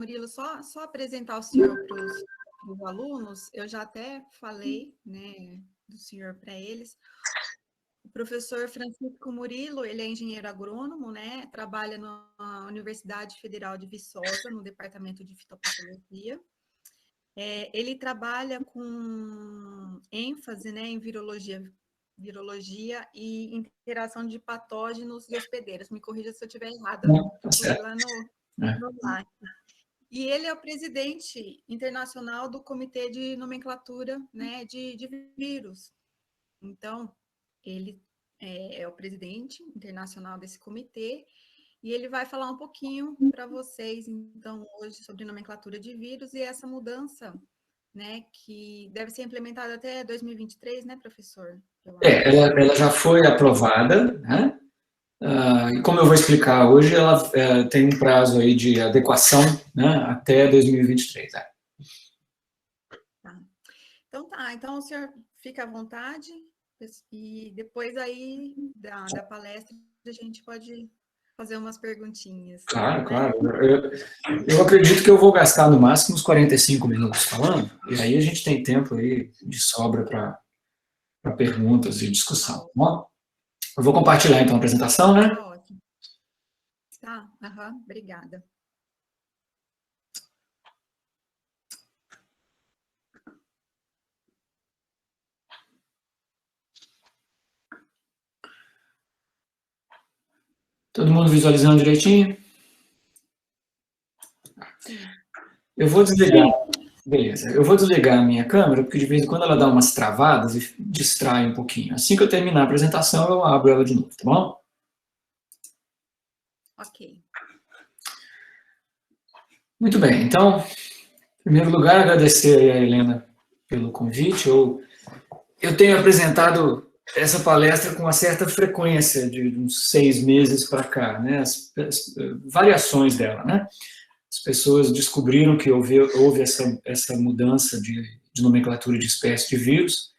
Murilo, só apresentar o senhor para os alunos, eu já até falei, né, do senhor para eles. O professor Francisco Murilo, ele é engenheiro agrônomo, né, trabalha na Universidade Federal de Viçosa, no departamento de fitopatologia. Ele trabalha com ênfase, né, em virologia e interação de patógenos e hospedeiros. Me corrija se eu estiver errada, procurei lá no LAC. E ele é o presidente internacional do Comitê de Nomenclatura, né, de vírus. Então, ele é o presidente internacional desse comitê e ele vai falar um pouquinho para vocês, então, hoje sobre nomenclatura de vírus e essa mudança, né, que deve ser implementada até 2023, né, professor? Ela já foi aprovada, né? E como eu vou explicar hoje, ela tem um prazo aí de adequação, né, até 2023. Então o senhor fica à vontade e depois aí da palestra a gente pode fazer umas perguntinhas. Claro, né? Claro. Eu acredito que eu vou gastar no máximo uns 45 minutos falando, e aí a gente tem tempo aí de sobra para perguntas e discussão. Tá bom? Eu vou compartilhar então a apresentação, né? Tá ótimo. Tá, obrigada. Todo mundo visualizando direitinho? Sim. Eu vou desligar. Beleza. Eu vou desligar a minha câmera, porque de vez em quando ela dá umas travadas e distrai um pouquinho. Assim que eu terminar a apresentação, eu abro ela de novo, tá bom? Ok. Muito bem. Então, em primeiro lugar, agradecer a Helena pelo convite. Eu tenho apresentado essa palestra com uma certa frequência, de uns 6 meses para cá, né? As variações dela, né? As pessoas descobriram que houve essa mudança de nomenclatura de espécie de vírus,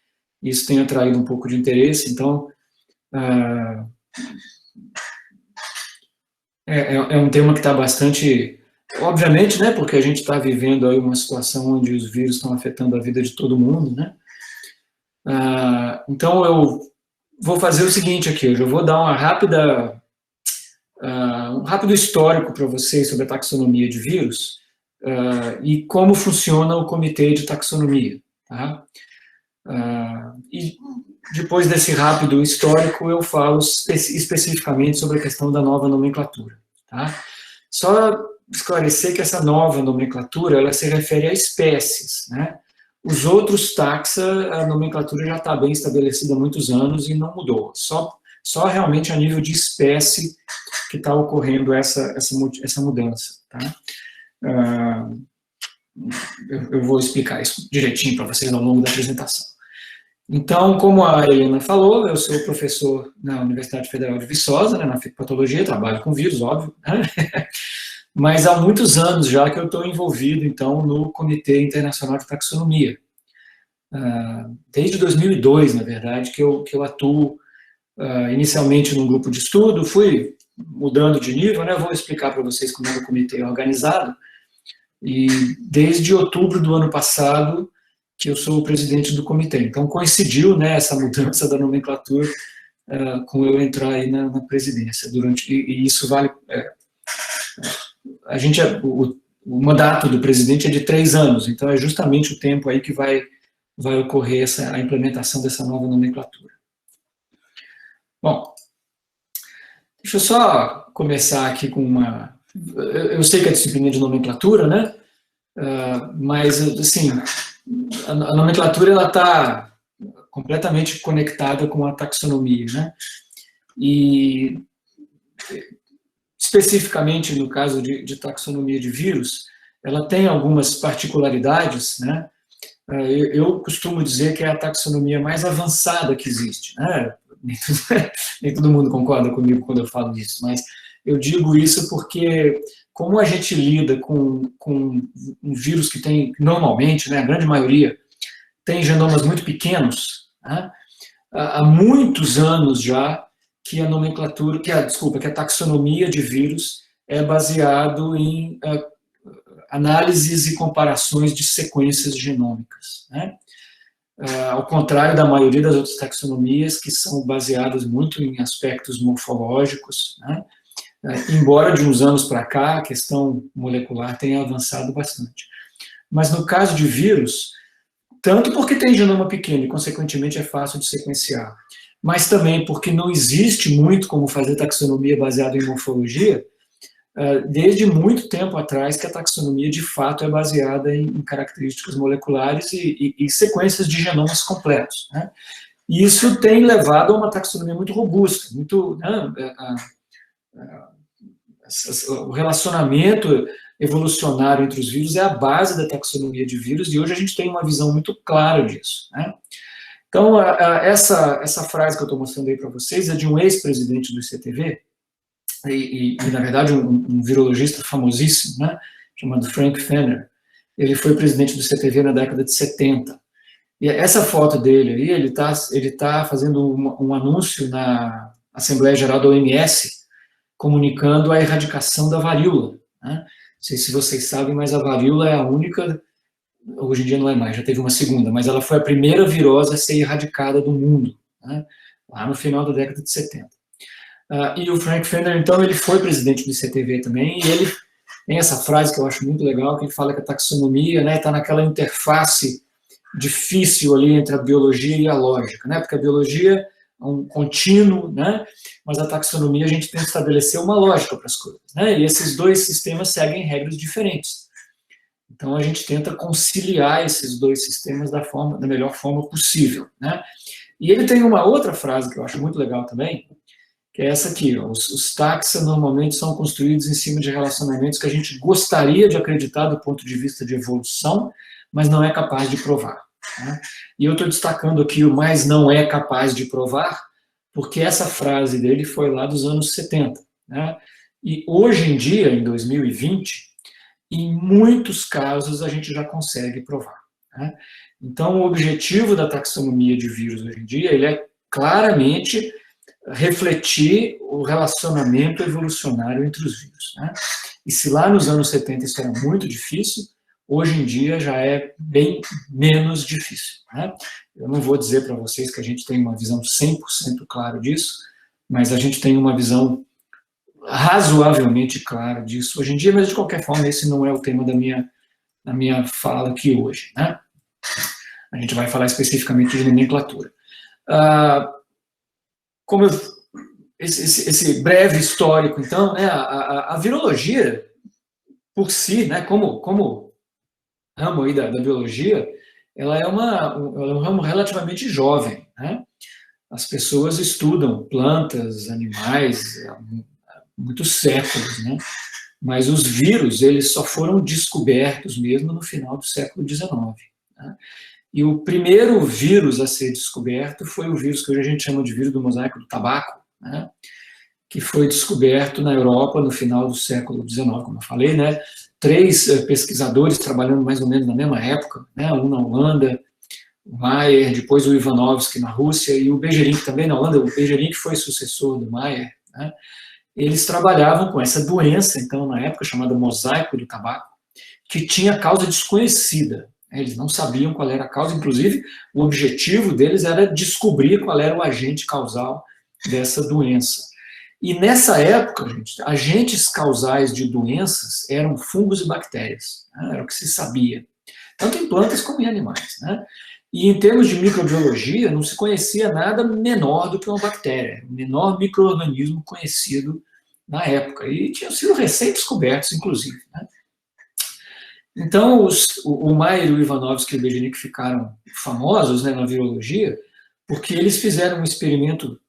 e isso tem atraído um pouco de interesse, então é um tema que está bastante, obviamente, né, porque a gente está vivendo aí uma situação onde os vírus estão afetando a vida de todo mundo, né? Então eu vou fazer o seguinte aqui, eu vou dar um rápido histórico para vocês sobre a taxonomia de vírus e como funciona o comitê de taxonomia. Tá? E depois desse rápido histórico, eu falo especificamente sobre a questão da nova nomenclatura. Tá? Só esclarecer que essa nova nomenclatura, ela se refere a espécies, né? Os outros taxa, a nomenclatura já está bem estabelecida há muitos anos e não mudou. Só realmente a nível de espécie que está ocorrendo essa mudança. Tá? Eu vou explicar isso direitinho para vocês ao longo da apresentação. Então, como a Helena falou, eu sou professor na Universidade Federal de Viçosa, né, na fitopatologia, trabalho com vírus, óbvio, né? Mas há muitos anos já que eu estou envolvido, então, no Comitê Internacional de Taxonomia. Desde 2002, na verdade, que eu atuo inicialmente num grupo de estudo, fui mudando de nível, né? Vou explicar para vocês como é o comitê é organizado, e desde outubro do ano passado que eu sou o presidente do comitê. Então coincidiu, né, essa mudança da nomenclatura com eu entrar aí na presidência. E isso vale... o mandato do presidente é de 3 anos, então é justamente o tempo aí que vai ocorrer a implementação dessa nova nomenclatura. Bom, deixa eu só começar aqui com uma... Eu sei que é disciplina de nomenclatura, né? Mas, assim, a nomenclatura ela está completamente conectada com a taxonomia, né? E, especificamente no caso de taxonomia de vírus, ela tem algumas particularidades, né? Eu costumo dizer que é a taxonomia mais avançada que existe, né? Nem todo mundo concorda comigo quando eu falo isso, mas eu digo isso porque, como a gente lida com um vírus que tem, normalmente, né, a grande maioria, tem genomas muito pequenos, né? Há muitos anos já que a nomenclatura, que a taxonomia de vírus é baseado em análises e comparações de sequências genômicas, né? Ao contrário da maioria das outras taxonomias, que são baseadas muito em aspectos morfológicos, né? Embora de uns anos para cá a questão molecular tenha avançado bastante. Mas no caso de vírus, tanto porque tem genoma pequeno e, consequentemente, é fácil de sequenciar, mas também porque não existe muito como fazer taxonomia baseada em morfologia, desde muito tempo atrás que a taxonomia de fato é baseada em características moleculares e sequências de genomas completos, né? E isso tem levado a uma taxonomia muito robusta, muito, né, o relacionamento evolucionário entre os vírus é a base da taxonomia de vírus, e hoje a gente tem uma visão muito clara disso, né? Então, essa frase que eu estou mostrando aí para vocês é de um ex-presidente do ICTV, e, na verdade, um virologista famosíssimo, né, chamado Frank Fenner. Ele foi presidente do CTV na década de 70. E essa foto dele aí, ele tá fazendo um anúncio na Assembleia Geral da OMS, comunicando a erradicação da varíola, né? Não sei se vocês sabem, mas a varíola é a única, hoje em dia não é mais, já teve uma segunda, mas ela foi a primeira virose a ser erradicada do mundo, né, lá no final da década de 70. E o Frank Fenner, então, ele foi presidente do ICTV também, e ele tem essa frase que eu acho muito legal, que ele fala que a taxonomia, né, está naquela interface difícil ali entre a biologia e a lógica, né, porque a biologia é um contínuo, né, mas a taxonomia a gente tem que estabelecer uma lógica para as coisas, né, e esses dois sistemas seguem regras diferentes. Então, a gente tenta conciliar esses dois sistemas da melhor forma possível, né. E ele tem uma outra frase que eu acho muito legal também, que é essa aqui, ó, os taxa normalmente são construídos em cima de relacionamentos que a gente gostaria de acreditar do ponto de vista de evolução, mas não é capaz de provar, né? E eu estou destacando aqui o mais não é capaz de provar, porque essa frase dele foi lá dos anos 70, né? E hoje em dia, em 2020, em muitos casos a gente já consegue provar, né? Então, o objetivo da taxonomia de vírus hoje em dia, ele é claramente refletir o relacionamento evolucionário entre os vírus, né? E se lá nos anos 70 isso era muito difícil, hoje em dia já é bem menos difícil, né? Eu não vou dizer para vocês que a gente tem uma visão 100% clara disso, mas a gente tem uma visão razoavelmente clara disso hoje em dia, mas de qualquer forma esse não é o tema da minha fala aqui hoje, né? A gente vai falar especificamente de nomenclatura. Como esse breve histórico, então, né, a virologia, por si, né, como ramo aí da biologia, ela é um ramo relativamente jovem, né? As pessoas estudam plantas, animais há muitos séculos, né? Mas os vírus, eles só foram descobertos mesmo no final do século XIX, né? E o primeiro vírus a ser descoberto foi o vírus que hoje a gente chama de vírus do mosaico do tabaco, né, que foi descoberto na Europa no final do século XIX, como eu falei, né, 3 pesquisadores trabalhando mais ou menos na mesma época, né, um na Holanda, o Mayer, depois o Ivanovski na Rússia, e o Beijerinck também na Holanda. O Beijerinck foi sucessor do Mayer, né. Eles trabalhavam com essa doença, então, na época, chamada mosaico do tabaco, que tinha causa desconhecida. Eles não sabiam qual era a causa, inclusive o objetivo deles era descobrir qual era o agente causal dessa doença. E nessa época, gente, agentes causais de doenças eram fungos e bactérias, né? Era o que se sabia, tanto em plantas como em animais, né? E em termos de microbiologia, não se conhecia nada menor do que uma bactéria, o menor micro-organismo conhecido na época, e tinham sido recém-descobertos, inclusive, né? Então, o Mayer, o Ivanovski e o Beijerinck ficaram famosos, né, na virologia, porque eles fizeram um experimento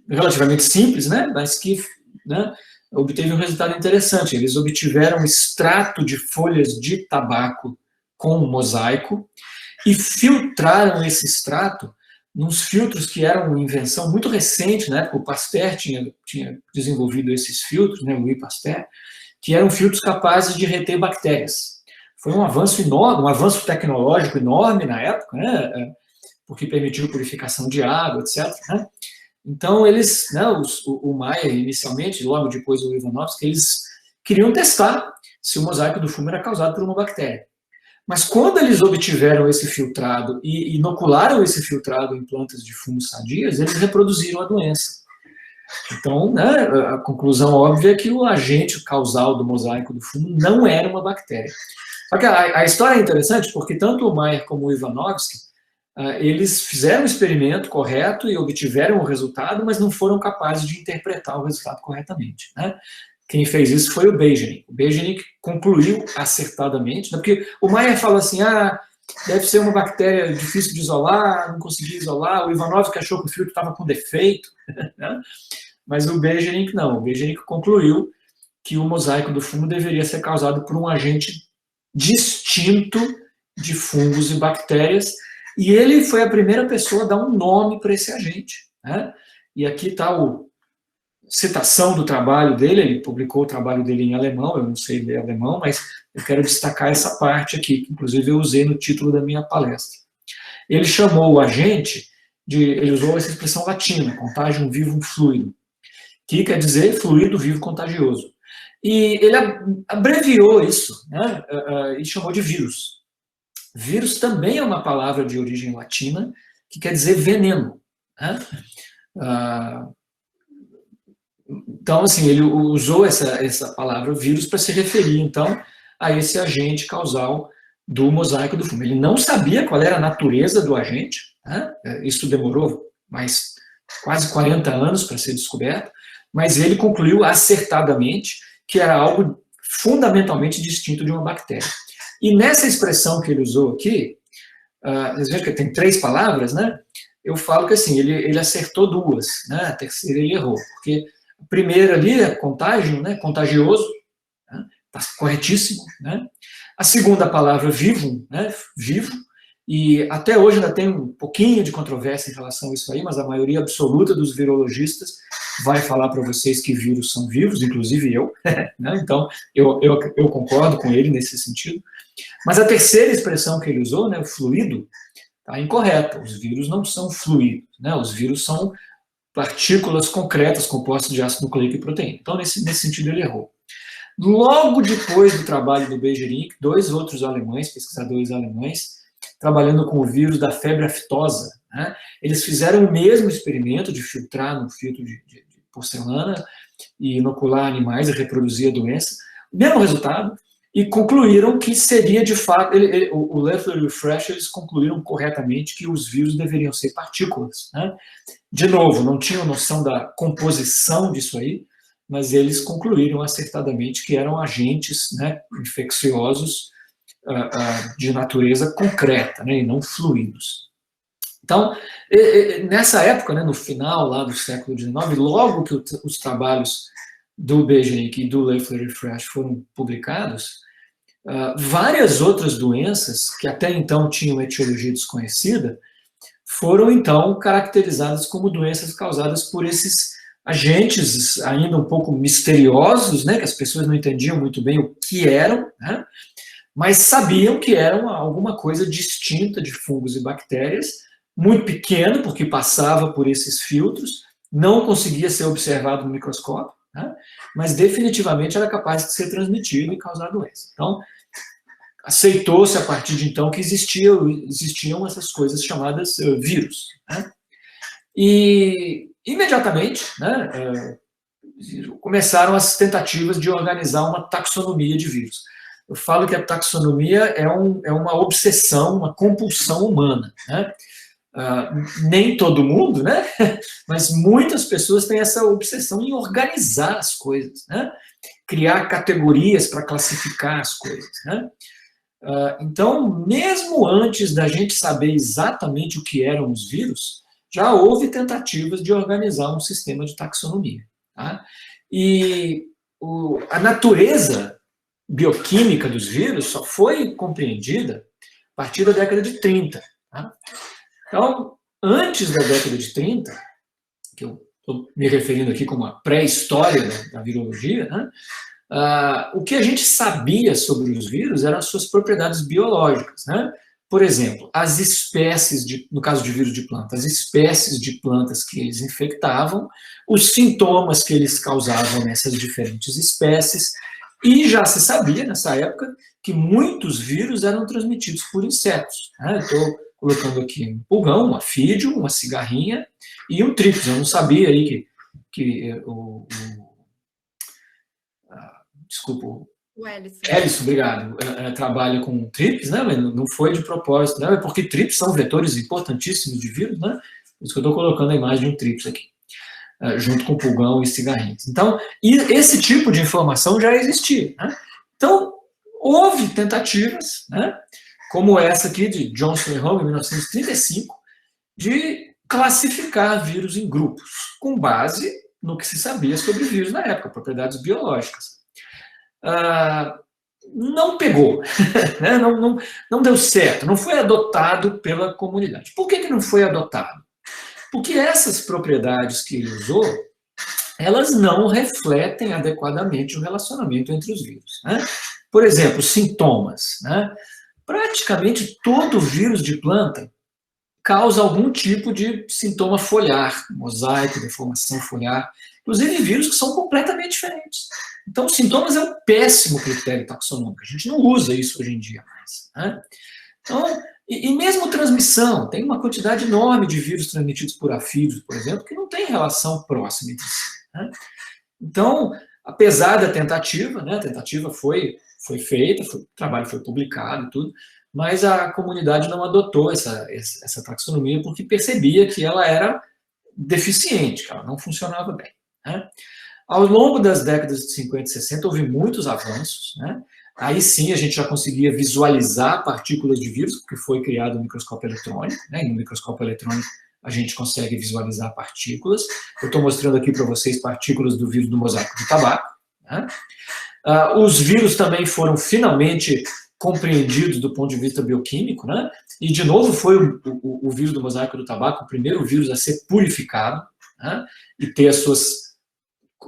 relativamente simples, né, mas que, né, obteve um resultado interessante. Eles obtiveram extrato de folhas de tabaco com mosaico e filtraram esse extrato nos filtros que eram uma invenção muito recente, né, porque o Pasteur tinha desenvolvido esses filtros, né, o Louis Pasteur, que eram filtros capazes de reter bactérias. Foi um avanço enorme, um avanço tecnológico enorme na época, né, porque permitiu purificação de água, etc., né? Então, eles, né, o Mayer, inicialmente, logo depois o Ivanovski, eles queriam testar se o mosaico do fumo era causado por uma bactéria. Mas quando eles obtiveram esse filtrado e inocularam esse filtrado em plantas de fumo sadias, eles reproduziram a doença. Então, né, a conclusão óbvia é que o agente causal do mosaico do fumo não era uma bactéria. Só que a história é interessante porque tanto o Mayer como o Ivanovski, eles fizeram o experimento correto e obtiveram o resultado, mas não foram capazes de interpretar o resultado corretamente, né? Quem fez isso foi o Beijerinck. O Beijerinck concluiu acertadamente, né, porque o Mayer fala assim, deve ser uma bactéria difícil de isolar, não consegui isolar, o Ivanovski achou que o filtro estava com defeito, né? Mas o Beijerinck não, o Beijerinck concluiu que o mosaico do fumo deveria ser causado por um agente distinto de fungos e bactérias, e ele foi a primeira pessoa a dar um nome para esse agente, né? E aqui está a citação do trabalho dele, ele publicou o trabalho dele em alemão, eu não sei ler alemão, mas eu quero destacar essa parte aqui, que inclusive eu usei no título da minha palestra. Ele chamou o agente ele usou essa expressão latina, contagium vivum fluido, que quer dizer fluido vivo contagioso. E ele abreviou isso, né, e chamou de vírus. Vírus também é uma palavra de origem latina, que quer dizer veneno, né? Então, assim, ele usou essa palavra vírus para se referir, então, a esse agente causal do mosaico do fumo. Ele não sabia qual era a natureza do agente, né? Isso demorou mais quase 40 anos para ser descoberto, mas ele concluiu acertadamente que era algo fundamentalmente distinto de uma bactéria. E nessa expressão que ele usou aqui, vocês veem que tem 3 palavras, né? Eu falo que assim, ele acertou 2, né? A terceira ele errou, porque a primeira ali é contágio, né? Contagioso, né? Tá corretíssimo, né? A segunda palavra, vivum, né? Vivo, e até hoje ainda tem um pouquinho de controvérsia em relação a isso aí, mas a maioria absoluta dos virologistas vai falar para vocês que vírus são vivos, inclusive eu, né? Então eu concordo com ele nesse sentido. Mas a terceira expressão que ele usou, né, o fluido, está incorreta. Os vírus não são fluidos, né? Os vírus são partículas concretas compostas de ácido nucleico e proteína. Então, nesse sentido, ele errou. Logo depois do trabalho do Beijerinck, 2 outros alemães, pesquisadores alemães, trabalhando com o vírus da febre aftosa, né? Eles fizeram o mesmo experimento de filtrar no filtro de porcelana e inocular animais e reproduzir a doença. O mesmo resultado, e concluíram que seria de fato, o Leffler e o Fresh, eles concluíram corretamente que os vírus deveriam ser partículas, né? De novo, não tinham noção da composição disso aí, mas eles concluíram acertadamente que eram agentes, né, infecciosos de natureza concreta, né, e não fluidos. Então, nessa época, né, no final lá do século XIX, logo que os trabalhos do Beijerinck e do Leffler e Fresh foram publicados, várias outras doenças que até então tinham etiologia desconhecida foram então caracterizadas como doenças causadas por esses agentes ainda um pouco misteriosos, né, que as pessoas não entendiam muito bem o que eram, né, mas sabiam que eram alguma coisa distinta de fungos e bactérias, muito pequeno, porque passava por esses filtros, não conseguia ser observado no microscópio, né, mas definitivamente era capaz de ser transmitido e causar doença. Então, aceitou-se a partir de então que existiam essas coisas chamadas vírus, né? E imediatamente, né, começaram as tentativas de organizar uma taxonomia de vírus. Eu falo que a taxonomia é uma obsessão, uma compulsão humana, né? Nem todo mundo, né? Mas muitas pessoas têm essa obsessão em organizar as coisas, né? Criar categorias para classificar as coisas, né? Então, mesmo antes da gente saber exatamente o que eram os vírus, já houve tentativas de organizar um sistema de taxonomia, tá? E a natureza bioquímica dos vírus só foi compreendida a partir da década de 30. Tá? Então, antes da década de 30, que eu estou me referindo aqui como a pré-história da virologia, né? O que a gente sabia sobre os vírus eram as suas propriedades biológicas, né? Por exemplo, as espécies, no caso de vírus de planta, as espécies de plantas que eles infectavam, os sintomas que eles causavam nessas diferentes espécies, E já se sabia, nessa época, que muitos vírus eram transmitidos por insetos. Né? Estou colocando aqui um pulgão, uma fídeo, uma cigarrinha e um tríplice. Eu não sabia aí desculpa, o Ellison, obrigado, trabalha com tríplice, né? Mas não foi de propósito, né? Porque tríplices são vetores importantíssimos de vírus, né? Por isso que eu estou colocando a imagem de um tríplice aqui, junto com pulgão e cigarrinhas. Então, esse tipo de informação já existia, né? Então, houve tentativas, né? Como essa aqui de Johnson e Home, em 1935, de classificar vírus em grupos, com base no que se sabia sobre vírus na época, propriedades biológicas. Não pegou, né? não deu certo, não foi adotado pela comunidade. Por que não foi adotado? Porque essas propriedades que ele usou, elas não refletem adequadamente o relacionamento entre os vírus. Né? Por exemplo, sintomas. Né? Praticamente todo vírus de planta causa algum tipo de sintoma foliar, mosaico, deformação foliar, inclusive vírus que são completamente diferentes. Então, os sintomas é um péssimo critério taxonômico, a gente não usa isso hoje em dia mais. Né? Então, e mesmo transmissão, tem uma quantidade enorme de vírus transmitidos por afídeos, por exemplo, que não tem relação próxima entre si. Né? Então, apesar da tentativa, né, a tentativa foi feita, o trabalho foi publicado e tudo, mas a comunidade não adotou essa taxonomia porque percebia que ela era deficiente, que ela não funcionava bem. Né? Ao longo das décadas de 50 e 60, houve muitos avanços. Né? Aí sim a gente já conseguia visualizar partículas de vírus, porque foi criado o microscópio eletrônico. Né? E no microscópio eletrônico a gente consegue visualizar partículas. Eu estou mostrando aqui para vocês partículas do vírus do mosaico do tabaco. Né? Os vírus também foram finalmente compreendidos do ponto de vista bioquímico, né? E de novo foi o vírus do mosaico do tabaco o primeiro vírus a ser purificado, né? E ter a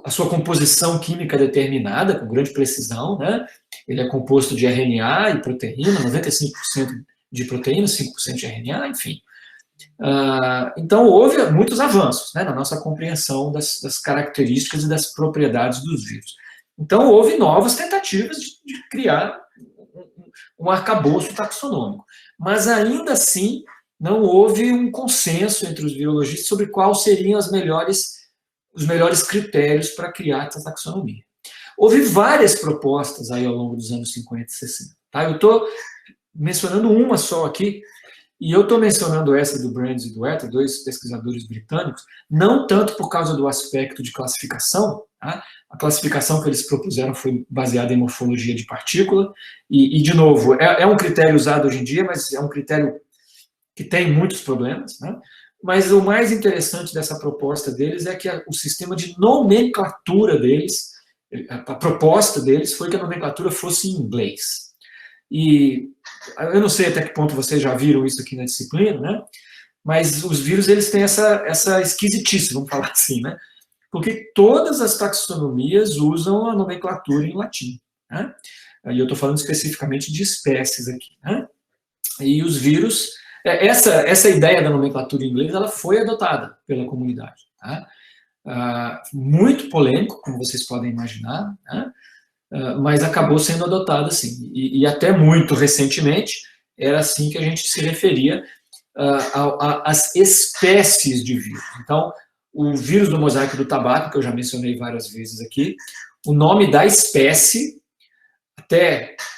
sua composição química determinada, com grande precisão, né? Ele é composto de RNA e proteína, 95% de proteína, 5% de RNA, enfim. Então, houve muitos avanços, né, na nossa compreensão das características e das propriedades dos vírus. Então, houve novas tentativas de criar um arcabouço taxonômico. Mas, ainda assim, não houve um consenso entre os virologistas sobre quais seriam os melhores critérios para criar essa taxonomia. Houve várias propostas aí ao longo dos anos 50 e 60. Tá? Eu estou mencionando uma só aqui, e eu estou mencionando essa do Brandes e do Etter, dois pesquisadores britânicos, não tanto por causa do aspecto de classificação. Tá? A classificação que eles propuseram foi baseada em morfologia de partícula, e de novo, é um critério usado hoje em dia, mas é um critério que tem muitos problemas, né? Mas o mais interessante dessa proposta deles é que o sistema de nomenclatura deles, a proposta deles foi que a nomenclatura fosse em inglês. E eu não sei até que ponto vocês já viram isso aqui na disciplina, né? Mas os vírus, eles têm essa esquisitice, vamos falar assim, né? Porque todas as taxonomias usam a nomenclatura em latim, né? E eu estou falando especificamente de espécies aqui, né? E os vírus, essa ideia da nomenclatura em inglês, ela foi adotada pela comunidade, tá? Muito polêmico, como vocês podem imaginar, né? Mas acabou sendo adotada assim. E até muito recentemente, era assim que a gente se referia às espécies de vírus. Então, o vírus do mosaico do tabaco, que eu já mencionei várias vezes aqui, o nome da espécie,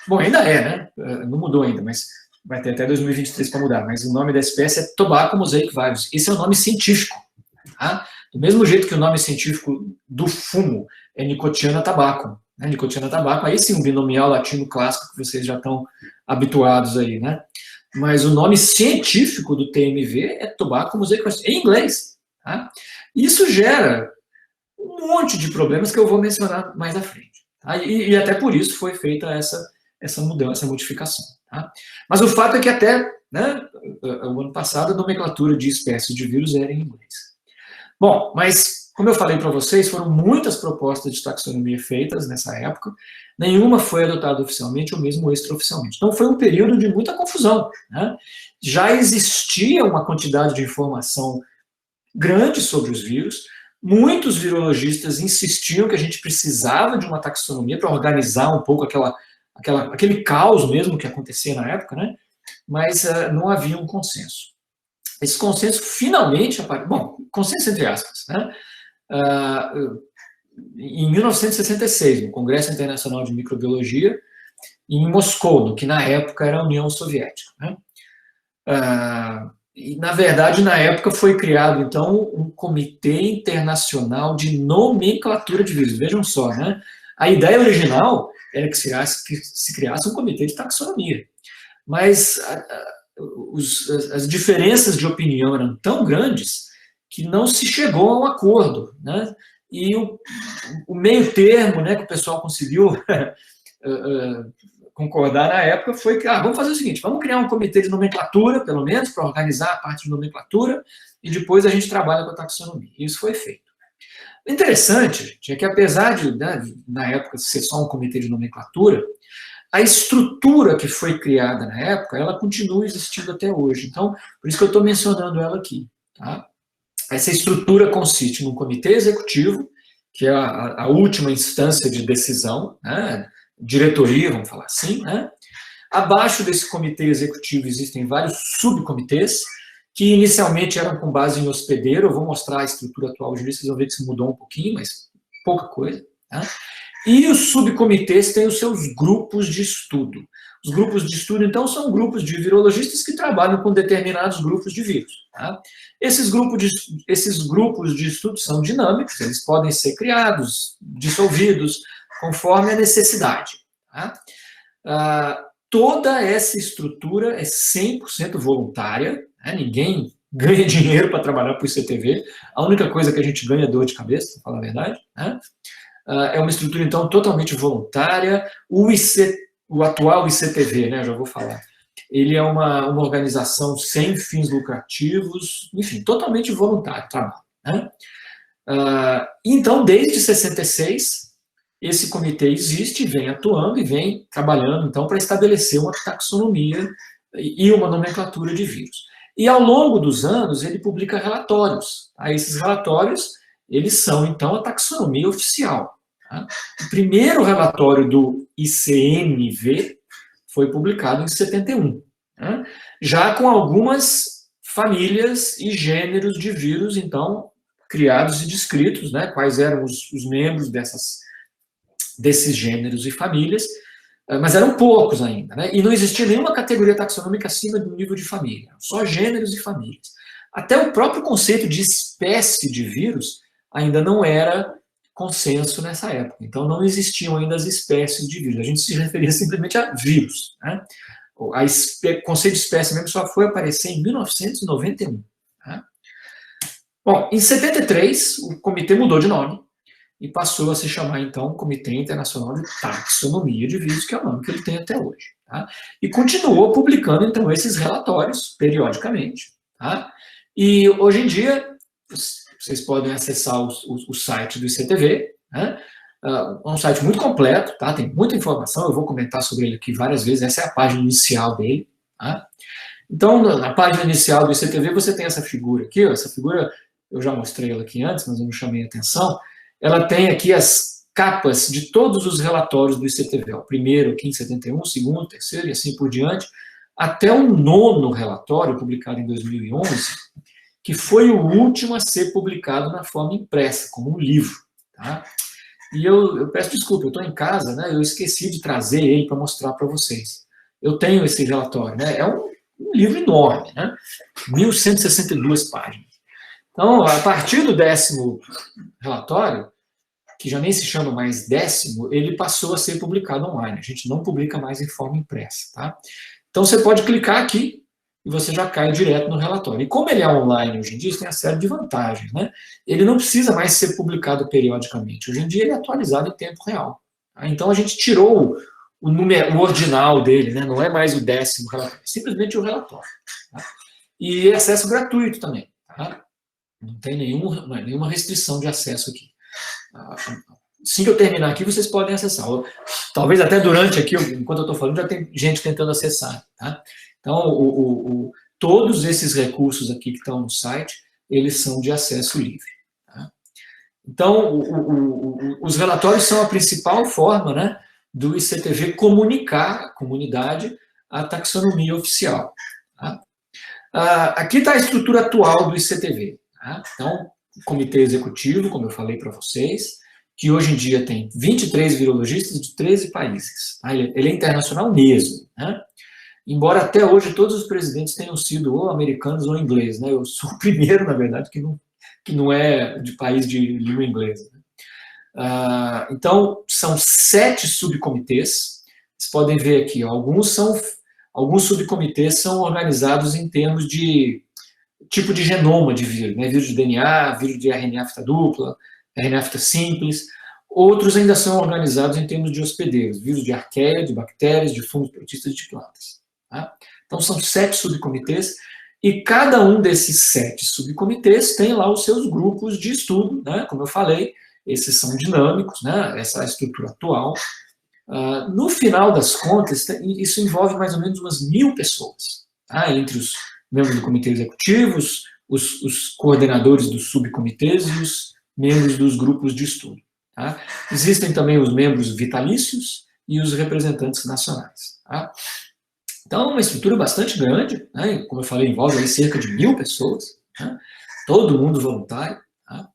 bom, ainda né? Não mudou ainda, mas vai ter até 2023 para mudar, mas o nome da espécie é Tobacco mosaic virus. Esse é o nome científico. Tá? Do mesmo jeito que o nome científico do fumo é Nicotiana tabacum. Né? Nicotiana tabacum, aí sim, um binomial latino clássico que vocês já estão habituados aí, né? Mas o nome científico do TMV é Tobacco mosaic virus, em inglês. Tá? Isso gera um monte de problemas que eu vou mencionar mais à frente. Tá? E até por isso foi feita essa mudança, essa modificação. Tá? Mas o fato é que até, né, o ano passado a nomenclatura de espécies de vírus era em inglês. Bom, mas como eu falei para vocês, foram muitas propostas de taxonomia feitas nessa época, nenhuma foi adotada oficialmente ou mesmo extraoficialmente. Então foi um período de muita confusão. Né? Já existia uma quantidade de informação grande sobre os vírus, Muitos virologistas insistiam que a gente precisava de uma taxonomia para organizar um pouco aquele caos mesmo que acontecia na época, né? Mas não havia um consenso. Esse consenso finalmente apareceu, bom, consenso entre aspas, né? Em 1966, no Congresso Internacional de Microbiologia, em Moscou, no que na época era a União Soviética, né? E, na verdade, na época foi criado, então, um Comitê Internacional de Nomenclatura de Vírus. Vejam só, né? A ideia original era que se criasse um comitê de taxonomia. Mas as diferenças de opinião eram tão grandes que não se chegou a um acordo, né? E o meio termo, né, que o pessoal conseguiu concordar na época foi que, vamos fazer o seguinte, vamos criar um comitê de nomenclatura, pelo menos, para organizar a parte de nomenclatura, e depois a gente trabalha com a taxonomia. E isso foi feito. O interessante, gente, é que apesar de, né, na época, ser só um comitê de nomenclatura, a estrutura que foi criada na época, ela continua existindo até hoje. Então, por isso que eu estou mencionando ela aqui. Tá? Essa estrutura consiste num comitê executivo, que é a última instância de decisão, né? Diretoria, vamos falar assim, né? Abaixo desse comitê executivo existem vários subcomitês, que inicialmente eram com base em hospedeiro. Eu vou mostrar a estrutura atual hoje, vocês vão ver que isso mudou um pouquinho, mas pouca coisa. Tá? E os subcomitês têm os seus grupos de estudo. Os grupos de estudo, então, são grupos de virologistas que trabalham com determinados grupos de vírus. Tá? Esses grupos de estudo são dinâmicos, eles podem ser criados, dissolvidos, conforme a necessidade. Tá? Toda essa estrutura é 100% voluntária, né? Ninguém ganha dinheiro para trabalhar para o ICTV, a única coisa que a gente ganha é dor de cabeça, para falar a verdade. Né? É uma estrutura, então, totalmente voluntária. O atual ICTV, né, já vou falar, ele é uma organização sem fins lucrativos, enfim, totalmente voluntário, trabalho. Né? Então, desde 66, esse comitê existe, vem atuando e vem trabalhando, então, para estabelecer uma taxonomia e uma nomenclatura de vírus. E, ao longo dos anos, ele publica relatórios. Tá? Esses relatórios, eles são, então, a taxonomia oficial. Tá? O primeiro relatório do ICNV foi publicado em 71, tá? Já com algumas famílias e gêneros de vírus, então, criados e descritos, né? Quais eram os membros desses gêneros e famílias, mas eram poucos ainda, né? E não existia nenhuma categoria taxonômica acima do nível de família, só gêneros e famílias. Até o próprio conceito de espécie de vírus ainda não era consenso nessa época, então não existiam ainda as espécies de vírus, a gente se referia simplesmente a vírus. Né? O conceito de espécie mesmo só foi aparecer em 1991. Né? Bom, em 73, o comitê mudou de nome e passou a se chamar, então, Comitê Internacional de Taxonomia de Vírus, que é o nome que ele tem até hoje. Tá? E continuou publicando, então, esses relatórios, periodicamente. Tá? E, hoje em dia, vocês podem acessar o site do ICTV, né? É um site muito completo, tá? Tem muita informação, eu vou comentar sobre ele aqui várias vezes, essa é a página inicial dele. Tá? Então, na página inicial do ICTV, você tem essa figura aqui, ó, essa figura, eu já mostrei ela aqui antes, mas eu não chamei a atenção, ela tem aqui as capas de todos os relatórios do ICTV, o primeiro aqui em 71, o segundo, o terceiro e assim por diante, até o 9º relatório, publicado em 2011, que foi o último a ser publicado na forma impressa, como um livro. Tá? E eu peço desculpa, eu estou em casa, né, eu esqueci de trazer ele para mostrar para vocês. Eu tenho esse relatório, né, é um livro enorme, né, 1162 páginas. Então, a partir do 10º relatório, que já nem se chama mais 10º, ele passou a ser publicado online. A gente não publica mais em forma impressa. Tá? Então, você pode clicar aqui, e você já cai direto no relatório. E como ele é online hoje em dia, isso tem uma série de vantagens. Né? Ele não precisa mais ser publicado periodicamente. Hoje em dia ele é atualizado em tempo real. Tá? Então a gente tirou o ordinal dele, né? Não é mais o 10º relatório, é simplesmente o relatório. Tá? E acesso gratuito também. Tá? Não tem nenhuma restrição de acesso aqui. Assim que eu terminar aqui, vocês podem acessar. Talvez até durante aqui, enquanto eu estou falando, já tem gente tentando acessar. Tá? Então, todos esses recursos aqui que estão no site, eles são de acesso livre. Tá? Então, os relatórios são a principal forma, né, do ICTV comunicar à comunidade a taxonomia oficial. Tá? Aqui está a estrutura atual do ICTV. Tá? Então, o comitê executivo, como eu falei para vocês, que hoje em dia tem 23 virologistas de 13 países. Tá? Ele é internacional mesmo. Né? Embora até hoje todos os presidentes tenham sido ou americanos ou ingleses. Né? Eu sou o primeiro, na verdade, que não é de país de língua inglesa. Então, são 7 subcomitês. Vocês podem ver aqui, ó, alguns subcomitês são organizados em termos de tipo de genoma de vírus, né? Vírus de DNA, vírus de RNA fita dupla, RNA fita simples. Outros ainda são organizados em termos de hospedeiros, vírus de arqueia, de bactérias, de fungos, protistas e de plantas. Tá? Então, são 7 subcomitês, e cada um desses 7 subcomitês tem lá os seus grupos de estudo, né? Como eu falei, esses são dinâmicos, né? Essa é a estrutura atual. No final das contas, isso envolve mais ou menos umas 1000 pessoas, tá? Entre os membros do comitê executivo, os coordenadores dos subcomitês e os membros dos grupos de estudo. Tá? Existem também os membros vitalícios e os representantes nacionais. Tá? Então, é uma estrutura bastante grande, né? Como eu falei, envolve aí cerca de 1000 pessoas, né? Todo mundo voluntário. Tá?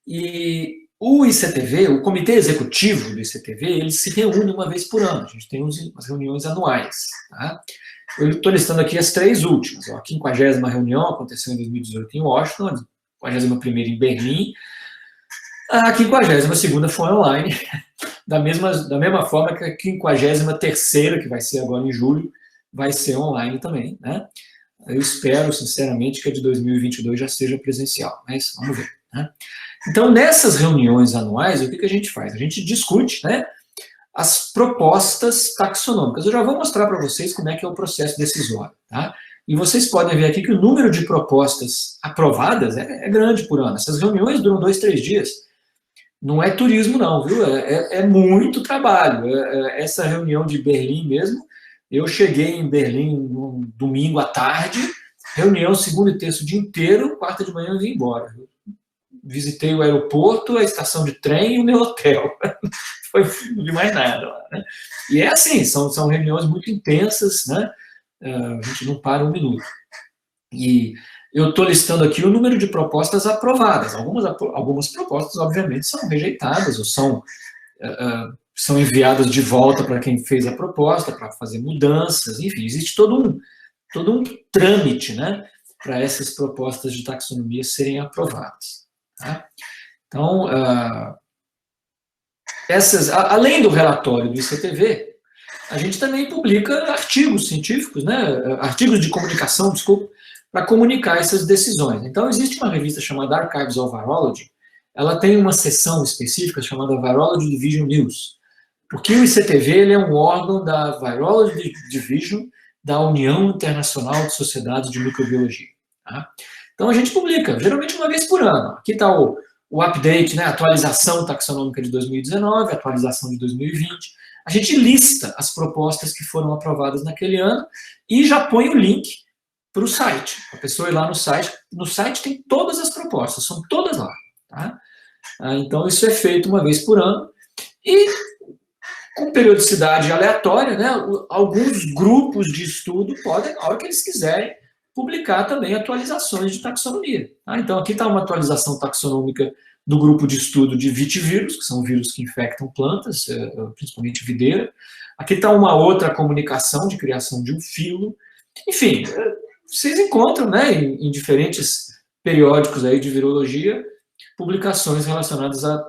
E o ICTV, o comitê executivo do ICTV, ele se reúne uma vez por ano. A gente tem umas reuniões anuais. Tá? Eu estou listando aqui as 3 últimas. A 50ª reunião aconteceu em 2018 em Washington, a 41ª em Berlim. A 52ª foi online, da mesma forma que a 53ª, que vai ser agora em julho, vai ser online também. Né? Eu espero, sinceramente, que a de 2022 já seja presencial, mas vamos ver. Né? Então, nessas reuniões anuais, o que a gente faz? A gente discute, né, as propostas taxonômicas. Eu já vou mostrar para vocês como é que é o processo decisório. Tá? E vocês podem ver aqui que o número de propostas aprovadas é grande por ano. Essas reuniões duram 2, 3 dias. Não é turismo, não, viu? É muito trabalho. Essa reunião de Berlim mesmo, eu cheguei em Berlim no domingo à tarde, reunião segunda e terça o dia inteiro, quarta de manhã eu vim embora. Visitei o aeroporto, a estação de trem e o meu hotel. Foi de mais nada lá, né? E é assim, são reuniões muito intensas, né? A gente não para um minuto. E eu estou listando aqui o número de propostas aprovadas. Algumas propostas, obviamente, são rejeitadas ou são enviadas de volta para quem fez a proposta, para fazer mudanças, enfim, existe todo um trâmite, né, para essas propostas de taxonomia serem aprovadas. Tá? Então, além do relatório do ICTV, a gente também publica artigos científicos, né, artigos de comunicação, desculpa, para comunicar essas decisões. Então, existe uma revista chamada Archives of Virology, ela tem uma seção específica chamada Virology Division News, porque o ICTV ele é um órgão da Virology Division da União Internacional de Sociedades de Microbiologia. Tá? Então, a gente publica, geralmente uma vez por ano. Aqui está o update, né, a atualização taxonômica de 2019, a atualização de 2020. A gente lista as propostas que foram aprovadas naquele ano e já põe o link para o site. A pessoa ir lá no site. No site tem todas as propostas, são todas lá. Tá? Então, isso é feito uma vez por ano. E, com periodicidade aleatória, né, alguns grupos de estudo podem, a hora que eles quiserem, publicar também atualizações de taxonomia. Tá? Então, aqui está uma atualização taxonômica do grupo de estudo de vitivírus, que são vírus que infectam plantas, principalmente videira. Aqui está uma outra comunicação de criação de um filo. Enfim, vocês encontram, né, em diferentes periódicos aí de virologia, publicações relacionadas a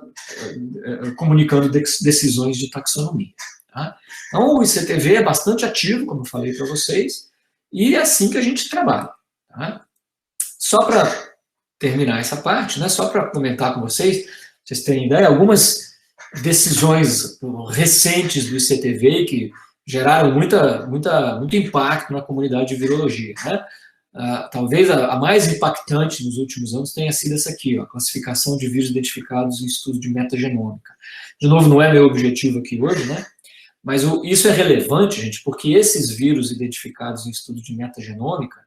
comunicando decisões de taxonomia. Tá? Então, o ICTV é bastante ativo, como eu falei para vocês, e é assim que a gente trabalha. Tá? Só para terminar essa parte, né, só para comentar com vocês terem ideia, algumas decisões recentes do ICTV que geraram muito impacto na comunidade de virologia. Né? Talvez a mais impactante nos últimos anos tenha sido essa aqui, ó, a classificação de vírus identificados em estudo de metagenômica. De novo, não é meu objetivo aqui hoje, né? Mas isso é relevante, gente, porque esses vírus identificados em estudo de metagenômica,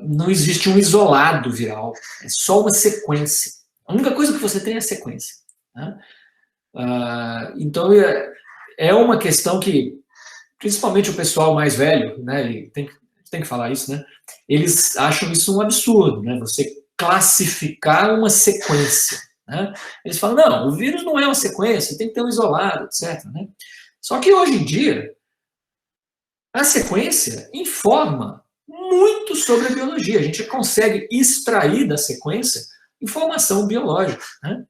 não existe um isolado viral, é só uma sequência. A única coisa que você tem é a sequência. Né? Então, é uma questão que, principalmente o pessoal mais velho, né, tem que falar isso, né, eles acham isso um absurdo, né, você classificar uma sequência. Né? Eles falam, não, o vírus não é uma sequência, tem que ter um isolado, etc. Né? Só que hoje em dia, a sequência informa muito sobre a biologia. A gente consegue extrair da sequência informação biológica. Né?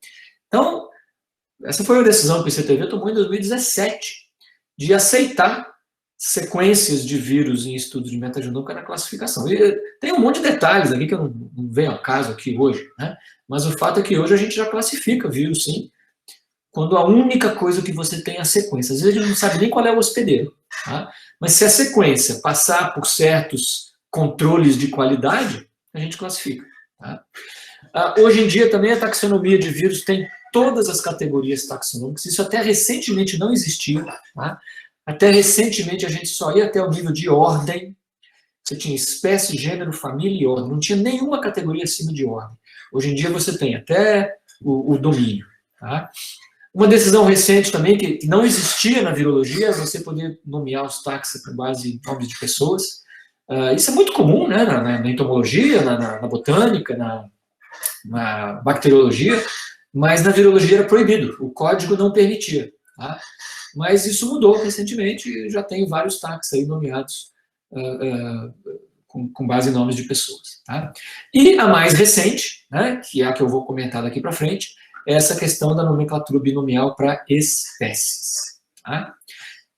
Então, essa foi uma decisão que o ICTV tomou em 2017, de aceitar sequências de vírus em estudos de metagenômica na classificação. E tem um monte de detalhes aqui que eu não venho ao caso aqui hoje, né? Mas o fato é que hoje a gente já classifica vírus, sim, quando a única coisa que você tem é a sequência. Às vezes a gente não sabe nem qual é o hospedeiro, tá? Mas se a sequência passar por certos controles de qualidade, a gente classifica. Tá? Hoje em dia também a taxonomia de vírus tem todas as categorias taxonômicas, isso até recentemente não existia. Tá? Até recentemente a gente só ia até o nível de ordem, você tinha espécie, gênero, família e ordem, não tinha nenhuma categoria acima de ordem. Hoje em dia você tem até o domínio. Tá? Uma decisão recente também, que não existia na virologia, é você poder nomear os taxa com base em nomes de pessoas. Isso é muito comum, né, na entomologia, na botânica, na bacteriologia, mas na virologia era proibido, o código não permitia. Tá? Mas isso mudou recentemente e já tem vários taxa aí nomeados com base em nomes de pessoas. Tá? E a mais recente, né, que é a que eu vou comentar daqui para frente, é essa questão da nomenclatura binomial para espécies. Tá?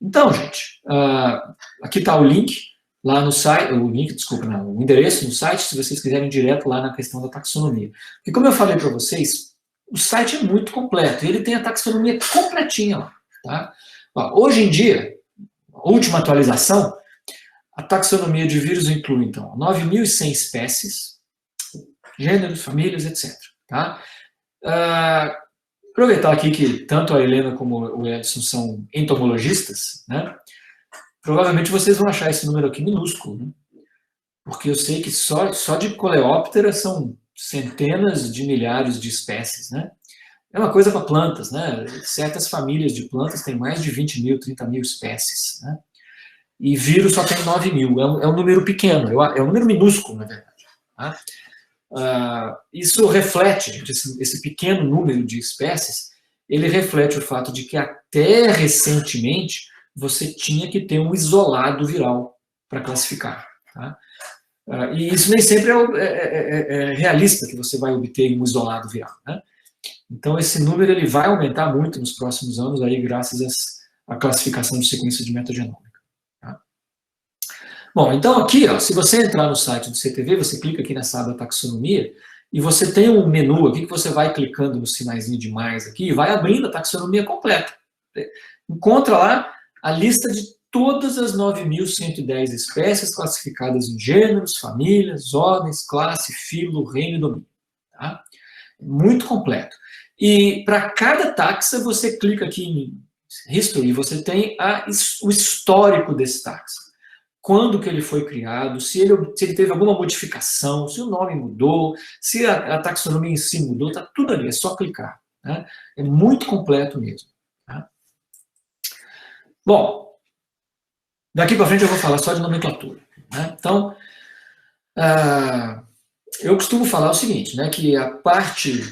Então, gente, aqui está o link lá no site, o endereço no site, se vocês quiserem ir direto lá na questão da taxonomia. Porque, como eu falei para vocês, o site é muito completo, ele tem a taxonomia completinha lá. Tá? Hoje em dia, a última atualização, a taxonomia de vírus inclui, então, 9.100 espécies, gêneros, famílias, etc. Tá? Aproveitar aqui que tanto a Helena como o Edson são entomologistas, né? Provavelmente vocês vão achar esse número aqui minúsculo, né? Porque eu sei que só de coleóptera são centenas de milhares de espécies, né? É uma coisa para plantas, né? Certas famílias de plantas têm mais de 20 mil, 30 mil espécies, né? E vírus só tem 9.000, é um número pequeno, é um número minúsculo, na verdade. Tá? Isso reflete, gente, esse pequeno número de espécies, ele reflete o fato de que até recentemente você tinha que ter um isolado viral para classificar. Tá? E isso nem sempre é realista que você vai obter um isolado viral. Né? Então esse número ele vai aumentar muito nos próximos anos, aí, graças à classificação de sequência de metagenômica. Tá? Bom, então aqui, ó, se você entrar no site do CTV, você clica aqui nessa aba taxonomia, e você tem um menu aqui que você vai clicando no sinaizinho de mais aqui, e vai abrindo a taxonomia completa. Encontra lá a lista de todas as 9.110 espécies classificadas em gêneros, famílias, ordens, classe, filo, reino e domínio. Tá? Muito completo. E para cada taxa, você clica aqui em History, você tem o histórico desse taxa. Quando que ele foi criado, se ele teve alguma modificação, se o nome mudou, se a taxonomia em si mudou, está tudo ali, é só clicar. Né? É muito completo mesmo. Tá? Bom, daqui para frente eu vou falar só de nomenclatura. Né? Então, eu costumo falar o seguinte, né, que a parte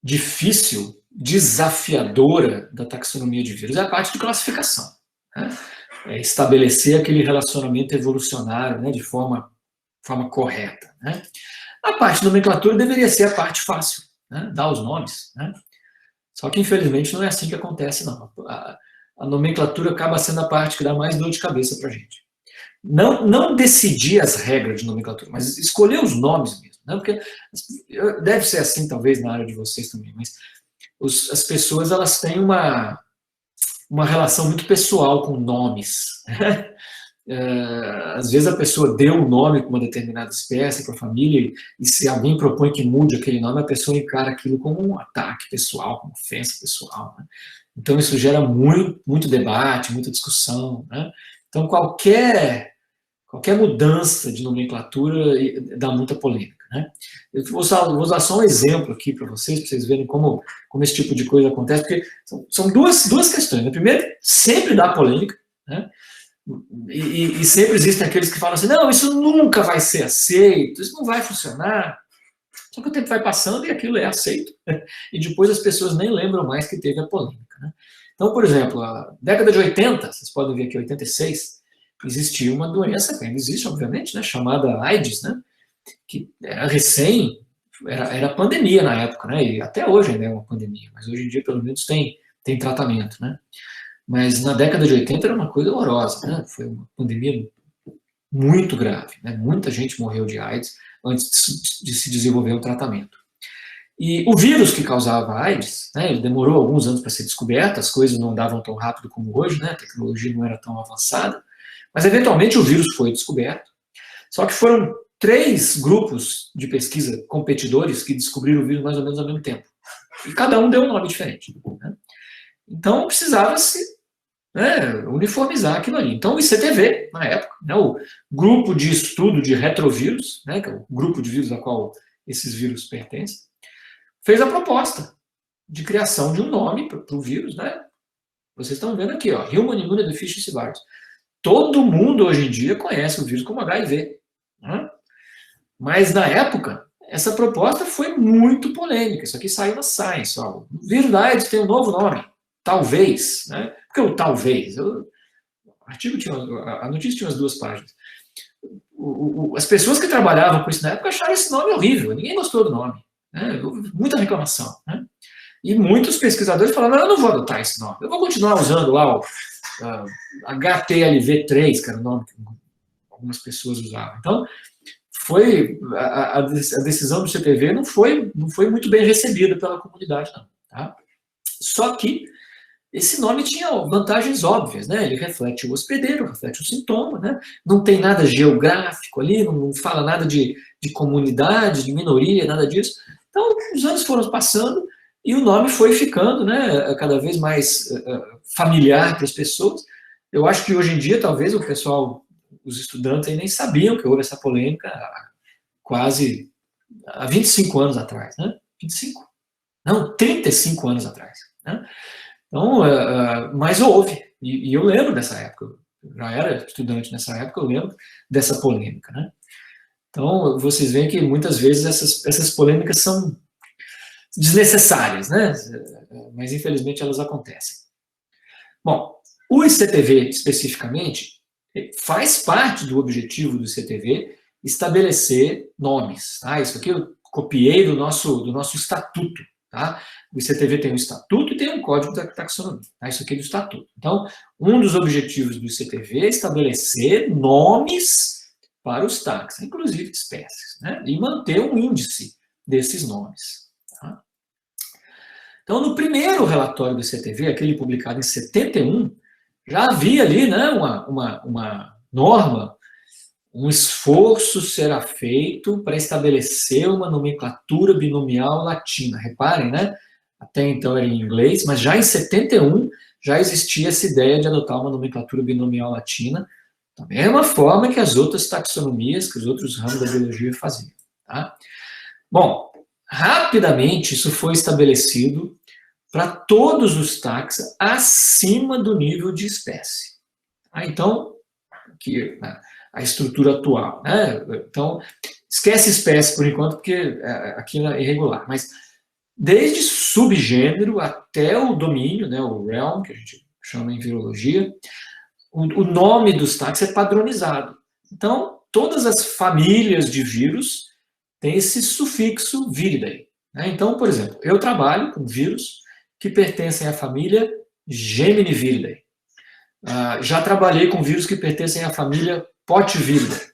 difícil, desafiadora da taxonomia de vírus é a parte de classificação. Né? É estabelecer aquele relacionamento evolucionário, né, de forma correta. Né? A parte de nomenclatura deveria ser a parte fácil, né, dar os nomes. Né? Só que, infelizmente, não é assim que acontece, não. A nomenclatura acaba sendo a parte que dá mais dor de cabeça para a gente. Não decidir as regras de nomenclatura, mas escolher os nomes mesmo. Né? Porque deve ser assim, talvez, na área de vocês também, mas as pessoas elas têm uma relação muito pessoal com nomes. Às vezes a pessoa deu um nome para uma determinada espécie, para a família, e se alguém propõe que mude aquele nome, a pessoa encara aquilo como um ataque pessoal, como ofensa pessoal. Né? Então isso gera muito debate, muita discussão. Né? Então qualquer mudança de nomenclatura dá muita polêmica. né? Eu vou usar só um exemplo aqui para vocês verem como esse tipo de coisa acontece, porque são duas questões. A primeira, sempre dá polêmica, né? E sempre existem aqueles que falam assim, não, isso nunca vai ser aceito, isso não vai funcionar. Só que o tempo vai passando e aquilo é aceito, né? E depois as pessoas nem lembram mais que teve a polêmica, né? Então, por exemplo, a década de 80, vocês podem ver aqui, 86, existia uma doença, que ainda existe, obviamente, né, chamada AIDS, né, que era era pandemia na época, né, e até hoje ainda é uma pandemia, mas hoje em dia, pelo menos, tem tratamento, né. Mas na década de 80 era uma coisa horrorosa, né, foi uma pandemia muito grave, né, muita gente morreu de AIDS antes de se desenvolver um tratamento. E o vírus que causava AIDS, né, ele demorou alguns anos para ser descoberto, as coisas não andavam tão rápido como hoje, né, a tecnologia não era tão avançada, mas eventualmente o vírus foi descoberto. Só que foram 3 grupos de pesquisa competidores que descobriram o vírus mais ou menos ao mesmo tempo. E cada um deu um nome diferente, né? Então precisava-se, né, uniformizar aquilo ali. Então o ICTV, na época, né, o grupo de estudo de retrovírus, né, que é o grupo de vírus a qual esses vírus pertencem, fez a proposta de criação de um nome para o vírus, né? Vocês estão vendo aqui, ó, Human Immunodeficiency Virus. Todo mundo hoje em dia conhece o vírus como HIV, né? Mas na época, essa proposta foi muito polêmica. Isso aqui saiu na Science. Ó. O vírus da AIDS tem um novo nome, talvez, né? Porque o talvez, a notícia tinha umas 2 páginas. As pessoas que trabalhavam com isso na época acharam esse nome horrível, ninguém gostou do nome. Né? Houve muita reclamação. Né? E muitos pesquisadores falaram, não, eu não vou adotar esse nome, eu vou continuar usando lá o HTLV3, que era o nome que algumas pessoas usavam. Então, a decisão do CTV não foi muito bem recebida pela comunidade, não. Tá? Só que esse nome tinha vantagens óbvias, né? Ele reflete o hospedeiro, reflete o sintoma, né? Não tem nada geográfico ali, não fala nada de comunidade, de minoria, nada disso. Então, os anos foram passando e o nome foi ficando, né, cada vez mais familiar para as pessoas. Eu acho que hoje em dia, talvez, o pessoal, os estudantes aí nem sabiam que houve essa polêmica há 25 anos atrás, né? 25? Não, 35 anos atrás, né? Então, mas houve, e eu lembro dessa época, eu já era estudante nessa época, eu lembro dessa polêmica, né? Então, vocês veem que muitas vezes essas polêmicas são desnecessárias, né? Mas infelizmente elas acontecem. Bom, o ICTV especificamente faz parte do objetivo do ICTV estabelecer nomes, tá? Isso aqui eu copiei do nosso estatuto, tá? O ICTV tem um estatuto e tem um código da taxonomia, tá? Isso aqui é do estatuto. Então, um dos objetivos do ICTV é estabelecer nomes para os taxa, inclusive de espécies, né? E manter um índice desses nomes. Tá? Então, no primeiro relatório do ICTV, aquele publicado em 71, já havia ali, né, uma norma, um esforço será feito para estabelecer uma nomenclatura binomial latina. Reparem, né? Até então era em inglês, mas já em 71 já existia essa ideia de adotar uma nomenclatura binomial latina, da mesma forma que as outras taxonomias, que os outros ramos da biologia faziam. Tá? Bom, rapidamente isso foi estabelecido para todos os taxa acima do nível de espécie. Tá? Então, aqui, a estrutura atual. Né? Então, esquece espécie por enquanto, porque aqui é irregular, mas desde subgênero até o domínio, né, o realm, que a gente chama em virologia, o nome dos taxa é padronizado. Então, todas as famílias de vírus têm esse sufixo viridae. Né? Então, por exemplo, eu trabalho com vírus que pertencem à família Geminiviridae. Já trabalhei com vírus que pertencem à família Potiviridae.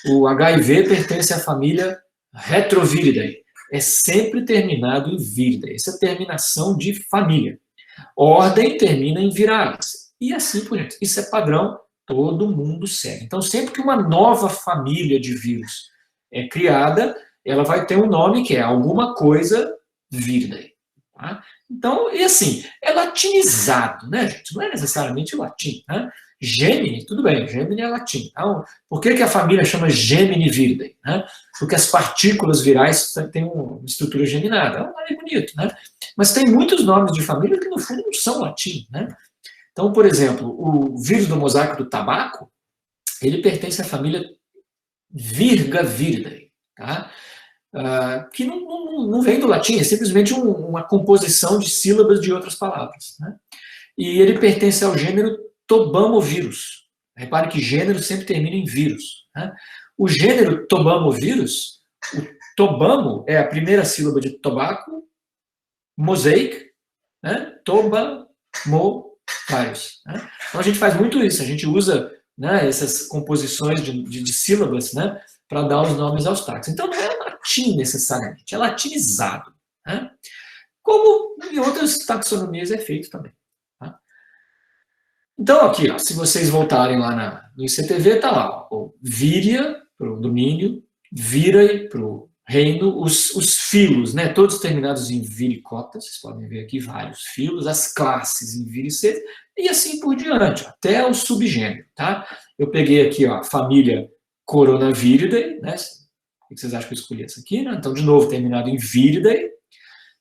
O HIV pertence à família Retroviridae. É sempre terminado em viridae. Essa é a terminação de família. Ordem termina em viralis. E assim por diante. Isso é padrão, todo mundo segue. Então, sempre que uma nova família de vírus é criada, ela vai ter um nome que é alguma coisa viridae. Tá? Então, e assim, é latinizado, né, gente? Não é necessariamente latim, né? Gemini, tudo bem, Gemini é latim. Então, por que a família chama Gemini viridae? Né? Porque as partículas virais têm uma estrutura geminada. É um nome bonito, né? Mas tem muitos nomes de família que, no fundo, não são latim, né? Então, por exemplo, o vírus do mosaico do tabaco, ele pertence à família Virga viridae, tá? Que não vem do latim, é simplesmente uma composição de sílabas de outras palavras, né? E ele pertence ao gênero Tobamovirus. Repare que gênero sempre termina em vírus, né? O gênero Tobamovirus, o tobamo é a primeira sílaba de tobaco, mosaic, né? Tobamovirus. Né? Então a gente faz muito isso, a gente usa, né, essas composições de sílabas, né, para dar os nomes aos táxis. Então não é latim necessariamente, é latinizado, né? Como em outras taxonomias é feito também. Tá? Então aqui, ó, se vocês voltarem lá no ICTV, está lá, ó, Víria para o domínio, Virae para o reino, os filos, né, todos terminados em viricota, vocês podem ver aqui vários filos, as classes em viriceta, e assim por diante, até o subgênero. Tá? Eu peguei aqui, ó, a família Coronaviridae, né? O que vocês acham que eu escolhi essa aqui? Né? Então, de novo, terminado em Viridae.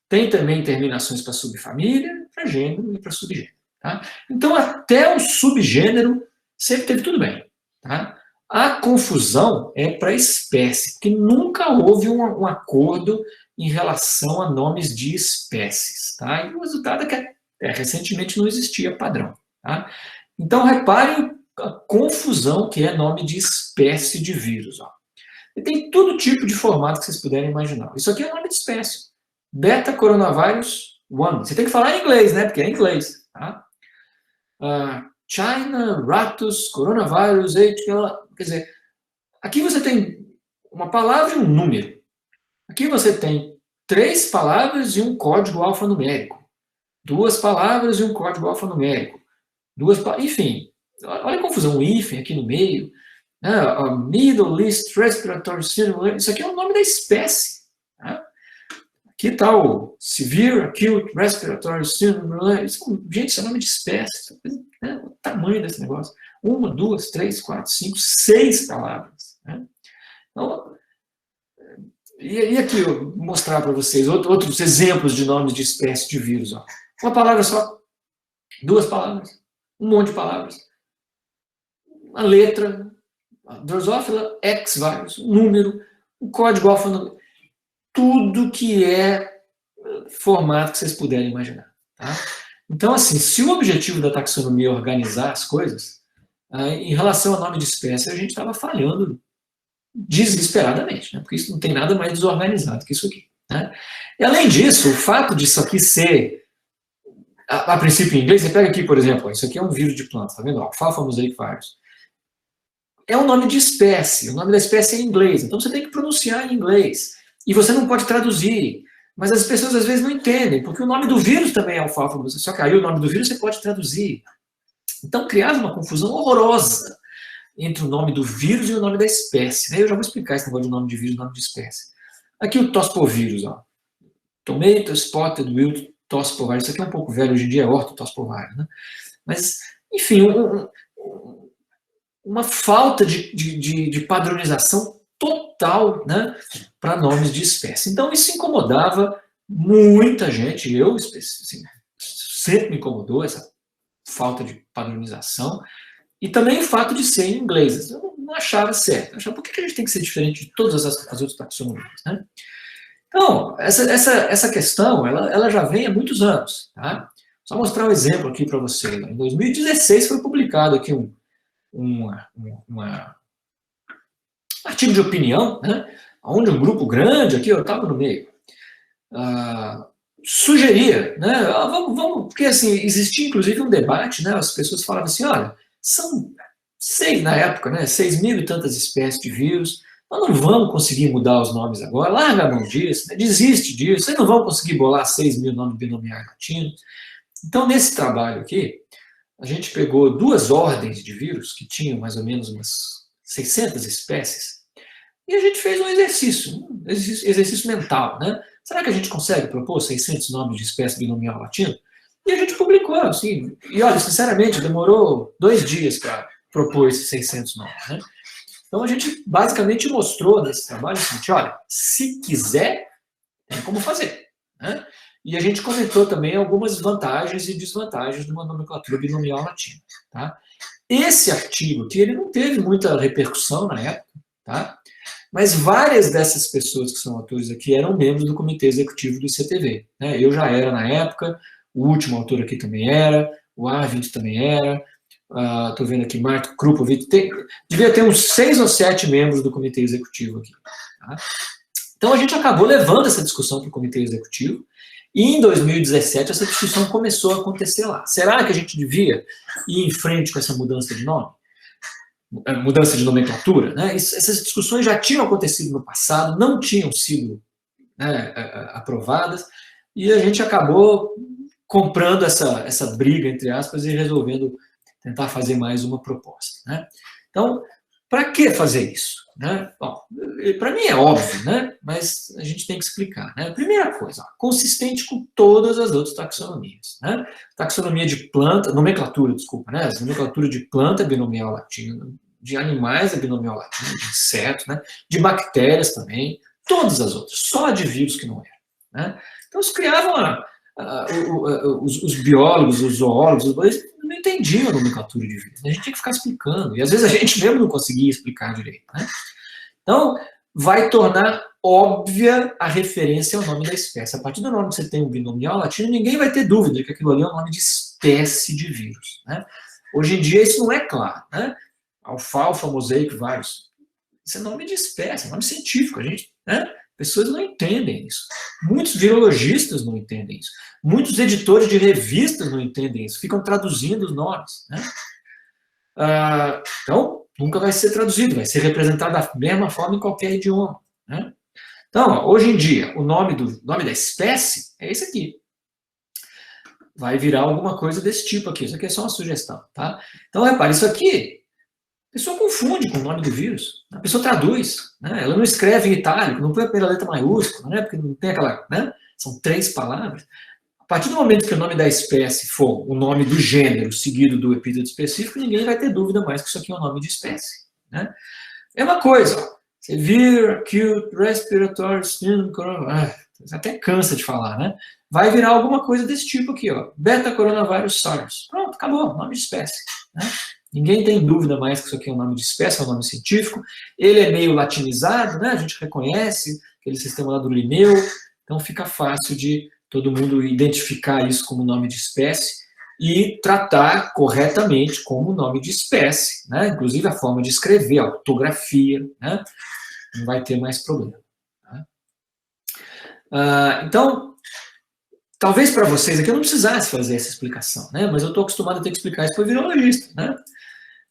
Tem também terminações para subfamília, para gênero e para subgênero. Tá? Então, até o subgênero sempre teve tudo bem. Tá? A confusão é para a espécie, porque nunca houve um acordo em relação a nomes de espécies. Tá? E o resultado é que recentemente não existia padrão. Tá? Então, reparem a confusão que é nome de espécie de vírus. Ó. E tem todo tipo de formato que vocês puderem imaginar. Isso aqui é nome de espécie. Beta Coronavirus 1. Você tem que falar em inglês, né? Porque é em inglês. Tá? China, Ratus, Coronavirus, quer dizer, aqui você tem uma palavra e um número. Aqui você tem 3 palavras e um código alfanumérico. 2 palavras e um código alfanumérico. Enfim, olha a confusão, um hífen aqui no meio. Middle East Respiratory Syndrome, isso aqui é o nome da espécie. Tá? Aqui está o Severe Acute Respiratory Syndrome. Gente, isso é nome de espécie. Né? O tamanho desse negócio. 1, 2, 3, 4, 5, 6 palavras. Né? Então, e aqui eu vou mostrar para vocês outros exemplos de nomes de espécie de vírus. Ó. Uma palavra só, 2 palavras, um monte de palavras. Uma letra, a Drosophila X-Virus, um número, um código alfanumérico. Tudo que é formato que vocês puderem imaginar. Tá? Então, assim, se o objetivo da taxonomia é organizar as coisas, em relação ao nome de espécie, a gente estava falhando desesperadamente, né? Porque isso não tem nada mais desorganizado que isso aqui. Né? E, além disso, o fato disso aqui ser, a princípio em inglês, você pega aqui, por exemplo, isso aqui é um vírus de planta, tá vendo? Alfalfa mosaic virus. É um nome de espécie, o nome da espécie é em inglês, então você tem que pronunciar em inglês. E você não pode traduzir. Mas as pessoas às vezes não entendem, porque o nome do vírus também é alfalfa, só que aí o nome do vírus você pode traduzir. Então criava uma confusão horrorosa entre o nome do vírus e o nome da espécie. Eu já vou explicar esse negócio de nome de vírus e nome de espécie. Aqui o tospovírus, ó. Tomato Spotted Wilt Tospovirus. Isso aqui é um pouco velho, hoje em dia é ortotospovirus, né? Mas, enfim, uma falta de padronização total, né, para nomes de espécie. Então, isso incomodava muita gente, eu assim, sempre me incomodou essa falta de padronização, e também o fato de ser em inglês. Eu não achava certo. Eu achava, por que a gente tem que ser diferente de todas as outras taxonomias? Né? Então, essa questão, ela já vem há muitos anos. Tá? Só mostrar um exemplo aqui para você. Em 2016 foi publicado aqui um artigo de opinião, né, onde um grupo grande, aqui eu estava no meio, sugeria, né, vamos, porque assim, existia inclusive um debate, né, as pessoas falavam assim, olha, são 6 na época, né, 6.000 e tantas espécies de vírus, nós não vamos conseguir mudar os nomes agora, larga a mão disso, né, desiste disso, vocês não vão conseguir bolar 6.000 nomes binomiais latinos. Então, nesse trabalho aqui, a gente pegou 2 ordens de vírus, que tinham mais ou menos umas 600 espécies, e a gente fez um exercício mental, né? Será que a gente consegue propor 600 nomes de espécie binomial latina? E a gente publicou, assim, e olha, sinceramente, demorou 2 dias para propor esses 600 nomes, né? Então, a gente basicamente mostrou nesse trabalho o seguinte, olha, se quiser, tem como fazer, né? E a gente comentou também algumas vantagens e desvantagens de uma nomenclatura binomial latina, tá? Esse artigo aqui, ele não teve muita repercussão na época, tá? Mas várias dessas pessoas que são autores aqui eram membros do comitê executivo do ICTV, né? Eu já era na época, o último autor aqui também era, o Arvind também era, estou vendo aqui, Marco Krupovic, devia ter uns 6 ou 7 membros do comitê executivo aqui, tá? Então a gente acabou levando essa discussão para o comitê executivo, e em 2017 essa discussão começou a acontecer lá. Será que a gente devia ir em frente com essa mudança de nome? Mudança de nomenclatura, né? Essas discussões já tinham acontecido no passado, não tinham sido, né, aprovadas, e a gente acabou comprando essa briga, entre aspas, e resolvendo tentar fazer mais uma proposta, né? Então, para que fazer isso, né? Bom, para mim é óbvio, né? Mas a gente tem que explicar, né? Primeira coisa, consistente com todas as outras taxonomias, né? Taxonomia de planta, nomenclatura, desculpa, né? Nomenclatura de planta binomial latina, de animais é binomial latina, de insetos, né? De bactérias também, todas as outras, só de vírus que não era, né? Então, eles criavam os biólogos, os zoólogos, eles não entendiam a nomenclatura de vírus. A gente tinha que ficar explicando. E às vezes a gente mesmo não conseguia explicar direito, né? Então, vai tornar óbvia a referência ao nome da espécie. A partir do nome que você tem um binomial latino, ninguém vai ter dúvida de que aquilo ali é o nome de espécie de vírus, né? Hoje em dia isso não é claro, né? Alfalfa, mosaic virus. Isso é nome de espécie, é nome científico. A gente, né? Pessoas não entendem isso. Muitos virologistas não entendem isso. Muitos editores de revistas não entendem isso. Ficam traduzindo os nomes, né? Então, nunca vai ser traduzido. Vai ser representado da mesma forma em qualquer idioma, né? Então, hoje em dia, o nome da espécie é esse aqui. Vai virar alguma coisa desse tipo aqui. Isso aqui é só uma sugestão, tá? Então, repare, isso aqui, a pessoa confunde com o nome do vírus. A pessoa traduz, né? Ela não escreve em itálico, não põe a primeira letra maiúscula, né? Porque não tem aquela, né? São 3 palavras. A partir do momento que o nome da espécie for o nome do gênero seguido do epíteto específico, ninguém vai ter dúvida mais que isso aqui é o nome de espécie, né? É uma coisa, ó. Severe, acute, respiratory syndrome, corona, você até cansa de falar, né? Vai virar alguma coisa desse tipo aqui, ó. Beta coronavírus SARS. Pronto, acabou, nome de espécie, né? Ninguém tem dúvida mais que isso aqui é um nome de espécie, é um nome científico. Ele é meio latinizado, né? A gente reconhece aquele sistema lá do Linneu, então fica fácil de todo mundo identificar isso como nome de espécie e tratar corretamente como nome de espécie, né? Inclusive a forma de escrever, a ortografia, né? Não vai ter mais problema, tá? Então, talvez para vocês aqui eu não precisasse fazer essa explicação, né? Mas eu estou acostumado a ter que explicar isso para o virologista, né?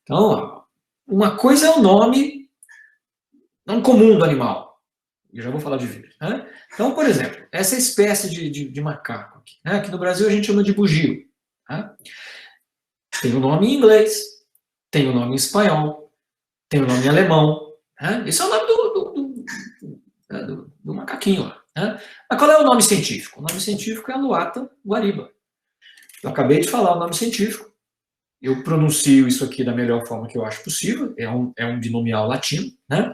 Então, uma coisa é o nome não comum do animal. Eu já vou falar de vírus, né? Então, por exemplo, essa espécie de macaco aqui, né? Aqui no Brasil a gente chama de bugio, tá? Tem o nome em inglês, tem o nome em espanhol, tem o nome em alemão, né? Esse é o nome do macaquinho lá, né? Mas qual é o nome científico? O nome científico é a Luata guariba. Eu acabei de falar o nome científico. Eu pronuncio isso aqui da melhor forma que eu acho possível, é um binomial latino, né?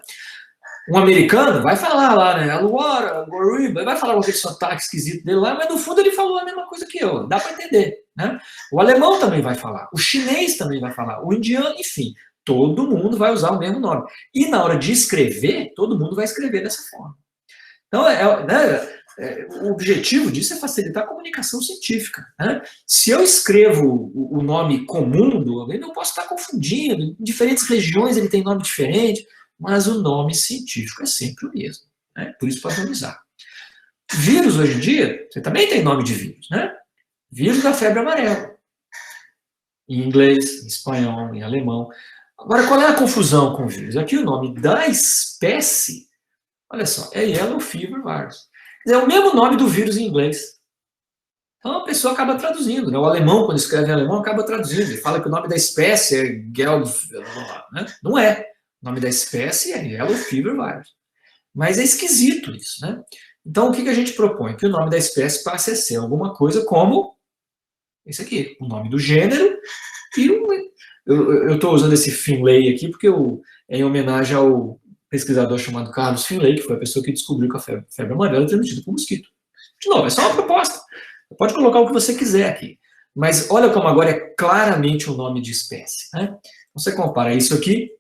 Um americano vai falar lá, né? Aluara, guariba, vai falar com aquele sotaque esquisito dele lá, mas no fundo ele falou a mesma coisa que eu, dá para entender, né? O alemão também vai falar, o chinês também vai falar, o indiano, enfim, todo mundo vai usar o mesmo nome. E na hora de escrever, todo mundo vai escrever dessa forma. Então, o objetivo disso é facilitar a comunicação científica, né? Se eu escrevo o nome comum do alguém, eu posso estar confundindo. Em diferentes regiões ele tem nome diferente, mas o nome científico é sempre o mesmo, né? Por isso padronizar. Vírus, hoje em dia, você também tem nome de vírus, né? Vírus da febre amarela. Em inglês, em espanhol, em alemão. Agora, qual é a confusão com o vírus? Aqui o nome da espécie, olha só, é Yellow Fever Virus. É o mesmo nome do vírus em inglês. Então a pessoa acaba traduzindo, né? O alemão, quando escreve em alemão, acaba traduzindo. Ele fala que o nome da espécie é né? Não é. O nome da espécie é Yellow Fever Virus. Mas é esquisito isso, né? Então o que a gente propõe? Que o nome da espécie passe a ser alguma coisa como Esse aqui, o nome do gênero e eu estou usando esse Finlay aqui porque é em homenagem ao pesquisador chamado Carlos Finlay, que foi a pessoa que descobriu que a febre amarela é transmitida por mosquito. De novo, é só uma proposta. Você pode colocar o que você quiser aqui. Mas olha como agora é claramente um nome de espécie. Né? Você compara isso aqui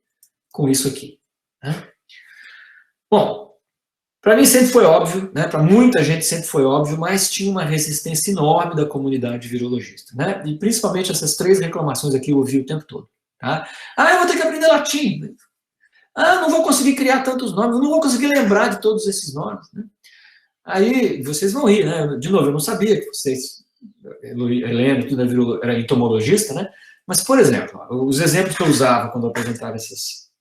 com isso aqui. Né? Bom, para mim sempre foi óbvio, né? Para muita gente sempre foi óbvio, mas tinha uma resistência enorme da comunidade virologista. Né? E principalmente essas 3 reclamações aqui eu ouvi o tempo todo. Tá? Eu vou ter que aprender latim. Não vou conseguir criar tantos nomes, não vou conseguir lembrar de todos esses nomes. Né? Aí vocês vão rir, né? De novo, eu não sabia que vocês, Helena, tudo era entomologista, né? Mas, por exemplo, os exemplos que eu usava quando eu apresentava essas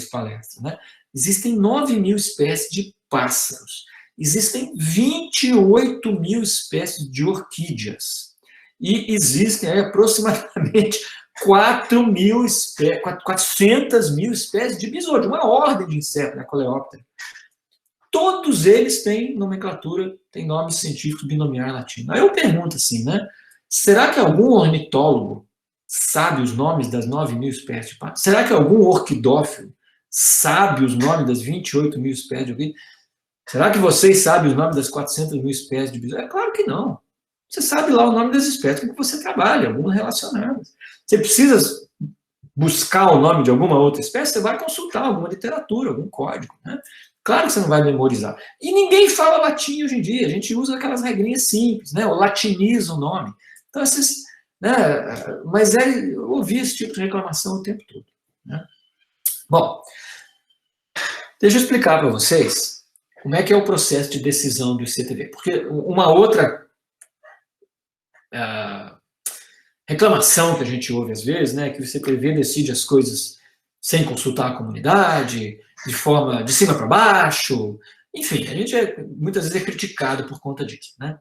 palestras, né? Existem 9.000 espécies de pássaros, existem 28.000 espécies de orquídeas, e existem aproximadamente 400.000 espécies de besouro, de uma ordem de inseto, né? Coleóptera. Todos eles têm nomenclatura, têm nome científico binomial latino. Aí eu pergunto assim, né? Será que algum ornitólogo sabe os nomes das 9.000 espécies de pássaros? Será que algum orquidófilo sabe os nomes das 28.000 espécies de orquídea? Será que vocês sabem os nomes das 400.000 espécies de besouro? É claro que não. Você sabe lá o nome das espécies com que você trabalha, algumas relacionadas. Você precisa buscar o nome de alguma outra espécie, você vai consultar alguma literatura, algum código, né? Claro que você não vai memorizar. E ninguém fala latim hoje em dia, a gente usa aquelas regrinhas simples, né? Ou latiniza o nome. Então, né? Mas eu ouvi esse tipo de reclamação o tempo todo. Né? Bom, deixa eu explicar para vocês como é que é o processo de decisão do ICTV. Porque uma outra reclamação que a gente ouve às vezes, né, que o ICTV decide as coisas sem consultar a comunidade, de forma de cima para baixo, enfim, a gente muitas vezes é criticado por conta disso, né?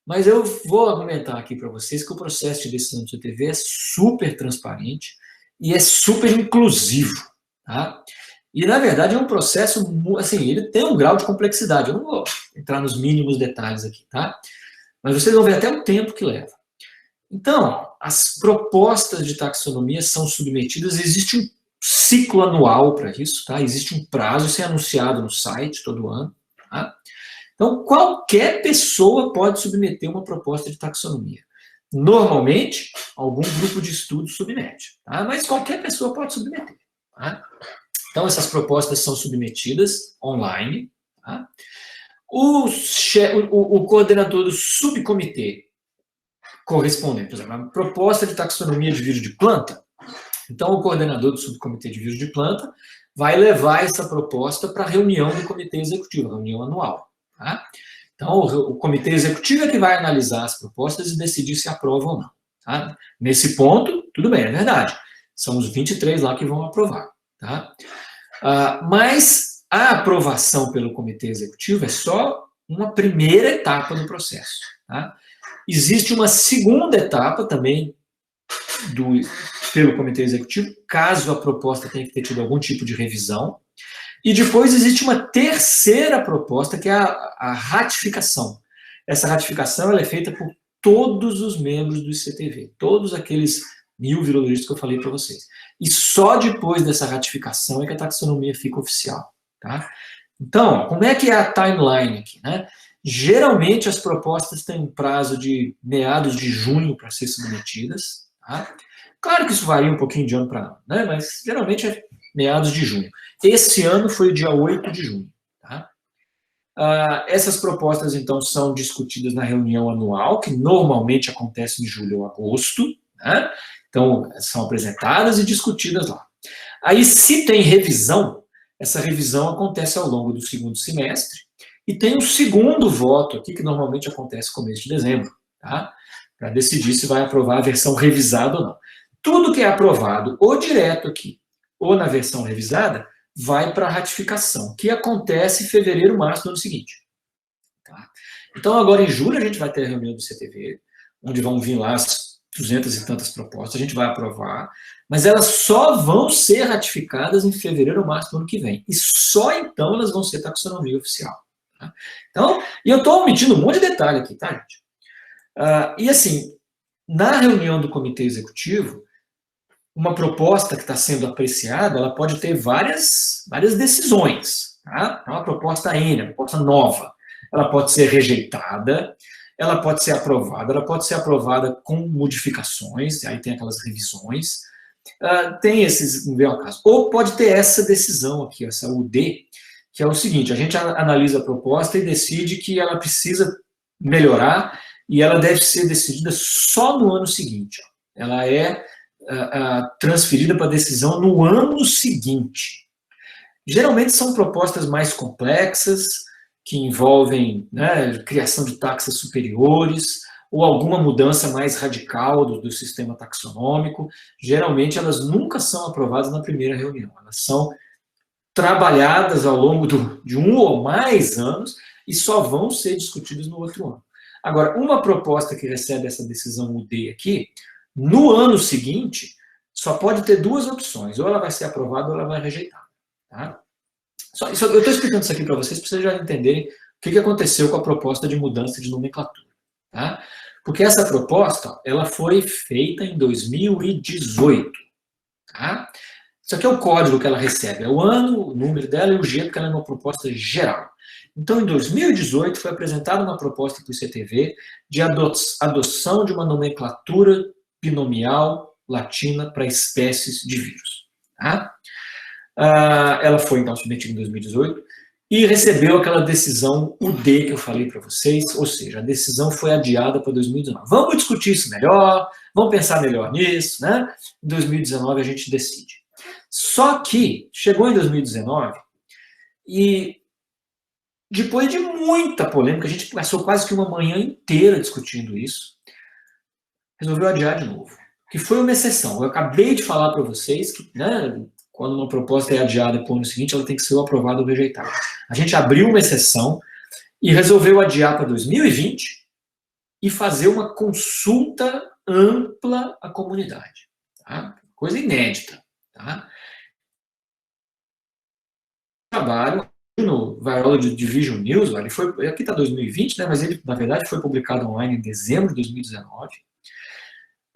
Mas eu vou argumentar aqui para vocês que o processo de decisão do ICTV é super transparente e é super inclusivo, tá? E, na verdade, é um processo, assim, ele tem um grau de complexidade, eu não vou entrar nos mínimos detalhes aqui, tá? Mas vocês vão ver até o tempo que leva. Então, as propostas de taxonomia são submetidas, existe um ciclo anual para isso, tá? Existe um prazo, isso é anunciado no site todo ano, tá? Então, qualquer pessoa pode submeter uma proposta de taxonomia. Normalmente, algum grupo de estudo submete, tá? Mas qualquer pessoa pode submeter, tá? Então, essas propostas são submetidas online, tá? O coordenador do subcomitê correspondente, por exemplo, a proposta de taxonomia de vírus de planta, então o coordenador do subcomitê de vírus de planta vai levar essa proposta para a reunião do comitê executivo, reunião anual. Tá? Então, o comitê executivo é que vai analisar as propostas e decidir se aprova ou não. Tá? Nesse ponto, tudo bem, é verdade. São os 23 lá que vão aprovar. Tá? Mas a aprovação pelo comitê executivo é só uma primeira etapa do processo. Tá? Existe uma segunda etapa também pelo comitê executivo, caso a proposta tenha que ter tido algum tipo de revisão. E depois existe uma terceira proposta, que é a ratificação. Essa ratificação ela é feita por todos os membros do ICTV, todos aqueles 1.000 virologistas que eu falei para vocês. E só depois dessa ratificação é que a taxonomia fica oficial. Tá? Então, como é que é a timeline aqui? Né? Geralmente as propostas têm um prazo de meados de junho para ser submetidas. Tá? Claro que isso varia um pouquinho de ano para ano, né? Mas geralmente é meados de junho. Esse ano foi o dia 8 de junho. Tá? Essas propostas, então, são discutidas na reunião anual, que normalmente acontece em julho ou agosto. Né? Então, são apresentadas e discutidas lá. Aí, se tem revisão, essa revisão acontece ao longo do segundo semestre, e tem um segundo voto aqui, que normalmente acontece no começo de dezembro, tá? Para decidir se vai aprovar a versão revisada ou não. Tudo que é aprovado, ou direto aqui, ou na versão revisada, vai para a ratificação, que acontece em fevereiro, março do ano seguinte. Tá? Então, agora em julho, a gente vai ter a reunião do CTV, onde vão vir lá as 200 e tantas propostas, a gente vai aprovar, mas elas só vão ser ratificadas em fevereiro ou março do ano que vem. E só então elas vão ser taxonomia oficial. Tá? Então, e eu estou omitindo um monte de detalhe aqui, tá, gente? E assim, Na reunião do comitê executivo, uma proposta que está sendo apreciada, ela pode ter várias decisões. Tá? É uma proposta N, uma proposta nova. Ela pode ser rejeitada, ela pode ser aprovada com modificações, aí tem aquelas revisões, tem esses, não vem ao caso. Ou pode ter essa decisão aqui, essa UD, que é o seguinte, a gente analisa a proposta e decide que ela precisa melhorar e ela deve ser decidida só no ano seguinte. Ela é transferida para a decisão no ano seguinte. Geralmente são propostas mais complexas, que envolvem, né, criação de taxas superiores, ou alguma mudança mais radical do sistema taxonômico. Geralmente elas nunca são aprovadas na primeira reunião, elas são trabalhadas ao longo de 1 ou mais anos e só vão ser discutidas no outro ano. Agora, uma proposta que recebe essa decisão UD aqui, no ano seguinte, só pode ter 2 opções, ou ela vai ser aprovada ou ela vai rejeitar. Tá? Eu estou explicando isso aqui para vocês já entenderem o que aconteceu com a proposta de mudança de nomenclatura. Tá? Porque essa proposta, ela foi feita em 2018. Tá? Isso aqui é o código que ela recebe, é o ano, o número dela e o jeito que ela é uma proposta geral. Então, em 2018, foi apresentada uma proposta para o CTV de adoção de uma nomenclatura binomial latina para espécies de vírus. Tá? Ela foi, então, submetida em 2018 e recebeu aquela decisão UD que eu falei para vocês, ou seja, a decisão foi adiada para 2019. Vamos discutir isso melhor, vamos pensar melhor nisso, né? Em 2019 a gente decide. Só que chegou em 2019 e depois de muita polêmica, a gente passou quase que uma manhã inteira discutindo isso, resolveu adiar de novo, que foi uma exceção. Eu acabei de falar para vocês que, né, quando uma proposta é adiada para o ano seguinte, ela tem que ser aprovada ou rejeitada. A gente abriu uma exceção e resolveu adiar para 2020 e fazer uma consulta ampla à comunidade. Tá? Coisa inédita. Tá? Trabalho no Virology Division News, ele foi, aqui está 2020, né, mas ele, na verdade, foi publicado online em dezembro de 2019,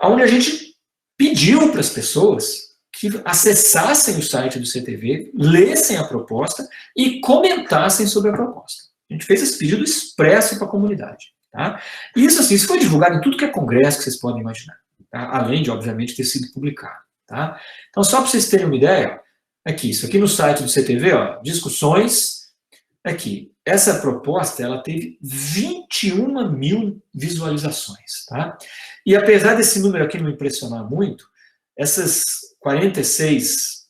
onde a gente pediu para as pessoas que acessassem o site do CTV, lessem a proposta e comentassem sobre a proposta. A gente fez esse pedido expresso para a comunidade. Tá? Isso, assim, isso foi divulgado em tudo que é congresso que vocês podem imaginar, tá? Além de, obviamente, ter sido publicado. Tá? Então, só para vocês terem uma ideia, aqui, isso aqui no site do CTV, ó, discussões, aqui, essa proposta, ela teve 21 mil visualizações, tá? E apesar desse número aqui não impressionar muito, esses 46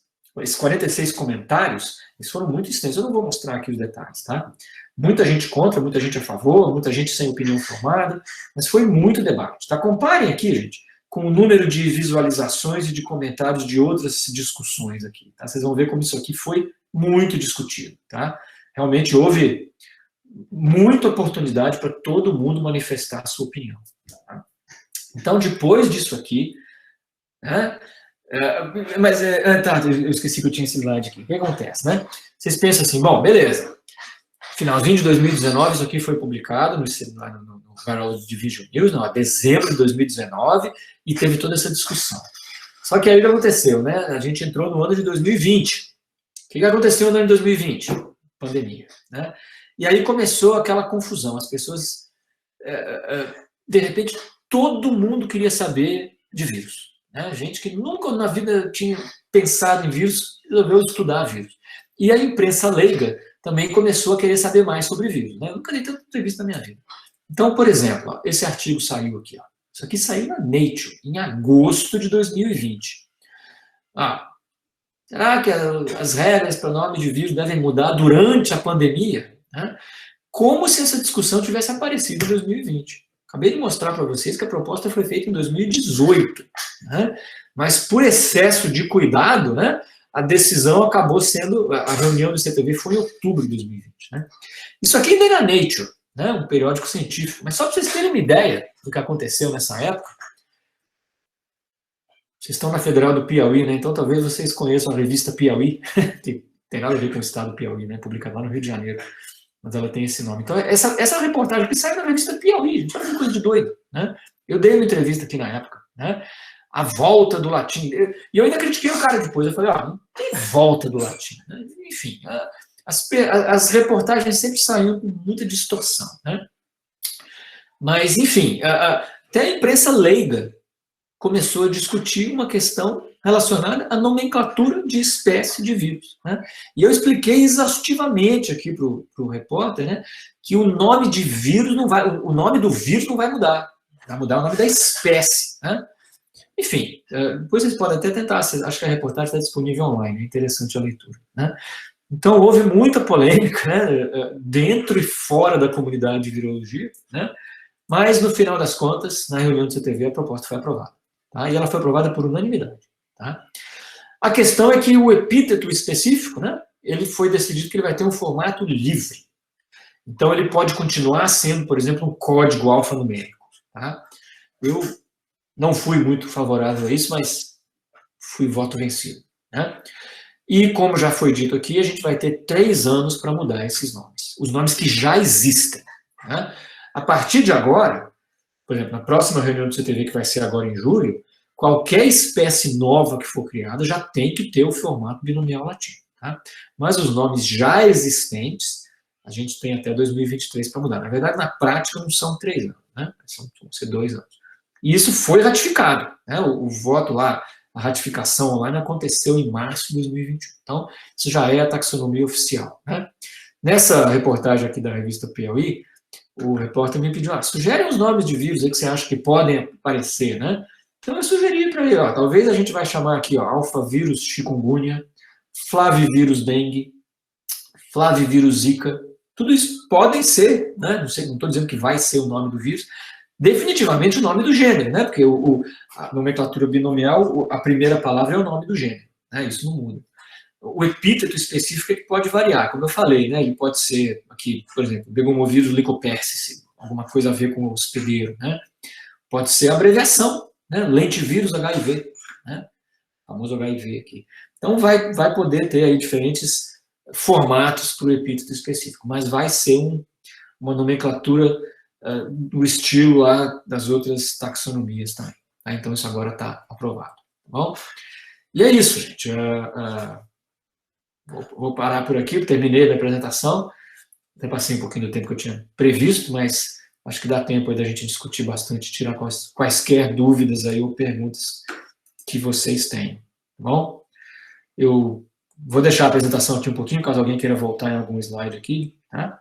comentários, eles foram muito extensos, eu não vou mostrar aqui os detalhes, tá? Muita gente contra, muita gente a favor, muita gente sem opinião formada, mas foi muito debate, tá? Comparem aqui, gente, com o número de visualizações e de comentários de outras discussões aqui, tá? Vocês vão ver como isso aqui foi muito discutido, tá? Realmente houve muita oportunidade para todo mundo manifestar a sua opinião. Tá? Então, depois disso aqui, né? Eu esqueci que eu tinha esse slide aqui. O que acontece, né? Vocês pensam assim, bom, beleza. Finalzinho de 2019, isso aqui foi publicado no Virology Division News, em dezembro de 2019, e teve toda essa discussão. Só que aí o que aconteceu, né? A gente entrou no ano de 2020. O que aconteceu no ano de 2020? Pandemia, né? E aí começou aquela confusão. As pessoas, de repente, todo mundo queria saber de vírus. Né? Gente que nunca na vida tinha pensado em vírus, resolveu estudar vírus. E a imprensa leiga também começou a querer saber mais sobre vírus. Né? Eu nunca dei tanta entrevista na minha vida. Então, por exemplo, ó, esse artigo saiu aqui. Ó. Isso aqui saiu na Nature, em agosto de 2020. Será que as regras para nome de vírus devem mudar durante a pandemia? Né? Como se essa discussão tivesse aparecido em 2020. Acabei de mostrar para vocês que a proposta foi feita em 2018. Né? Mas por excesso de cuidado, né, a decisão acabou sendo... A reunião do CTV foi em outubro de 2020. Né? Isso aqui ainda era Nature, né, um periódico científico. Mas só para vocês terem uma ideia do que aconteceu nessa época, vocês estão na Federal do Piauí, né? Então talvez vocês conheçam a revista Piauí, que tem nada a ver com o estado do Piauí, né? Publicada lá no Rio de Janeiro. mas ela tem esse nome. Então, essa reportagem que saiu na revista Piauí, gente, olha que coisa de doido, né? Eu dei uma entrevista aqui na época, né? A volta do latim. E eu ainda critiquei o cara depois. Eu falei, não tem volta do latim. Né? Enfim, as reportagens sempre saíam com muita distorção, né? Mas, enfim, até a imprensa leiga começou a discutir uma questão relacionada à nomenclatura de espécie de vírus, né? E eu expliquei exaustivamente aqui para o repórter, né, que o nome de vírus o nome do vírus não vai mudar o nome da espécie, né? Enfim, depois vocês podem até tentar, acho que a reportagem está disponível online, é interessante a leitura, né? Então houve muita polêmica, né, dentro e fora da comunidade de virologia, né? Mas no final das contas, na reunião do CTV, a proposta foi aprovada. Tá? E ela foi aprovada por unanimidade. Tá? A questão é que o epíteto específico, né, ele foi decidido que ele vai ter um formato livre. Então, ele pode continuar sendo, por exemplo, um código alfanumérico. Tá? Eu não fui muito favorável a isso, mas fui voto vencido. Né? E, como já foi dito aqui, a gente vai ter 3 anos para mudar esses nomes. Os nomes que já existem. Né? A partir de agora, por exemplo, na próxima reunião do CTV, que vai ser agora em julho, qualquer espécie nova que for criada já tem que ter o formato binomial latino. Tá? Mas os nomes já existentes, a gente tem até 2023 para mudar. Na verdade, na prática, não são 3 anos, né? Vão ser 2 anos. E isso foi ratificado. Né? O voto lá, a ratificação online aconteceu em março de 2021. Então, isso já é a taxonomia oficial. Né? Nessa reportagem aqui da revista Piauí, o repórter me pediu, sugere os nomes de vírus aí que você acha que podem aparecer, né? Então eu sugeri para ele, talvez a gente vai chamar aqui, alfavírus chikungunya, flavivírus dengue, flavivírus zika, tudo isso podem ser, né? Não estou dizendo que vai ser o nome do vírus, definitivamente o nome do gênero, né? Porque a nomenclatura binomial, a primeira palavra é o nome do gênero, né? Isso não muda. O epíteto específico é que pode variar, como eu falei, né? Ele pode ser, aqui, por exemplo, begomovírus lycopersis, alguma coisa a ver com o hospedeiro, né? Pode ser abreviação, né? Lentivírus HIV, né? O famoso HIV aqui. Então, vai poder ter aí diferentes formatos para o epíteto específico, mas vai ser uma nomenclatura do estilo lá das outras taxonomias também. Tá? Então, isso agora está aprovado. Tá bom? E é isso, gente. Vou parar por aqui, terminei a minha apresentação. Até passei um pouquinho do tempo que eu tinha previsto, mas acho que dá tempo aí da gente discutir bastante, tirar quaisquer dúvidas aí ou perguntas que vocês tenham. Tá bom? Eu vou deixar a apresentação aqui um pouquinho, caso alguém queira voltar em algum slide aqui. Tá?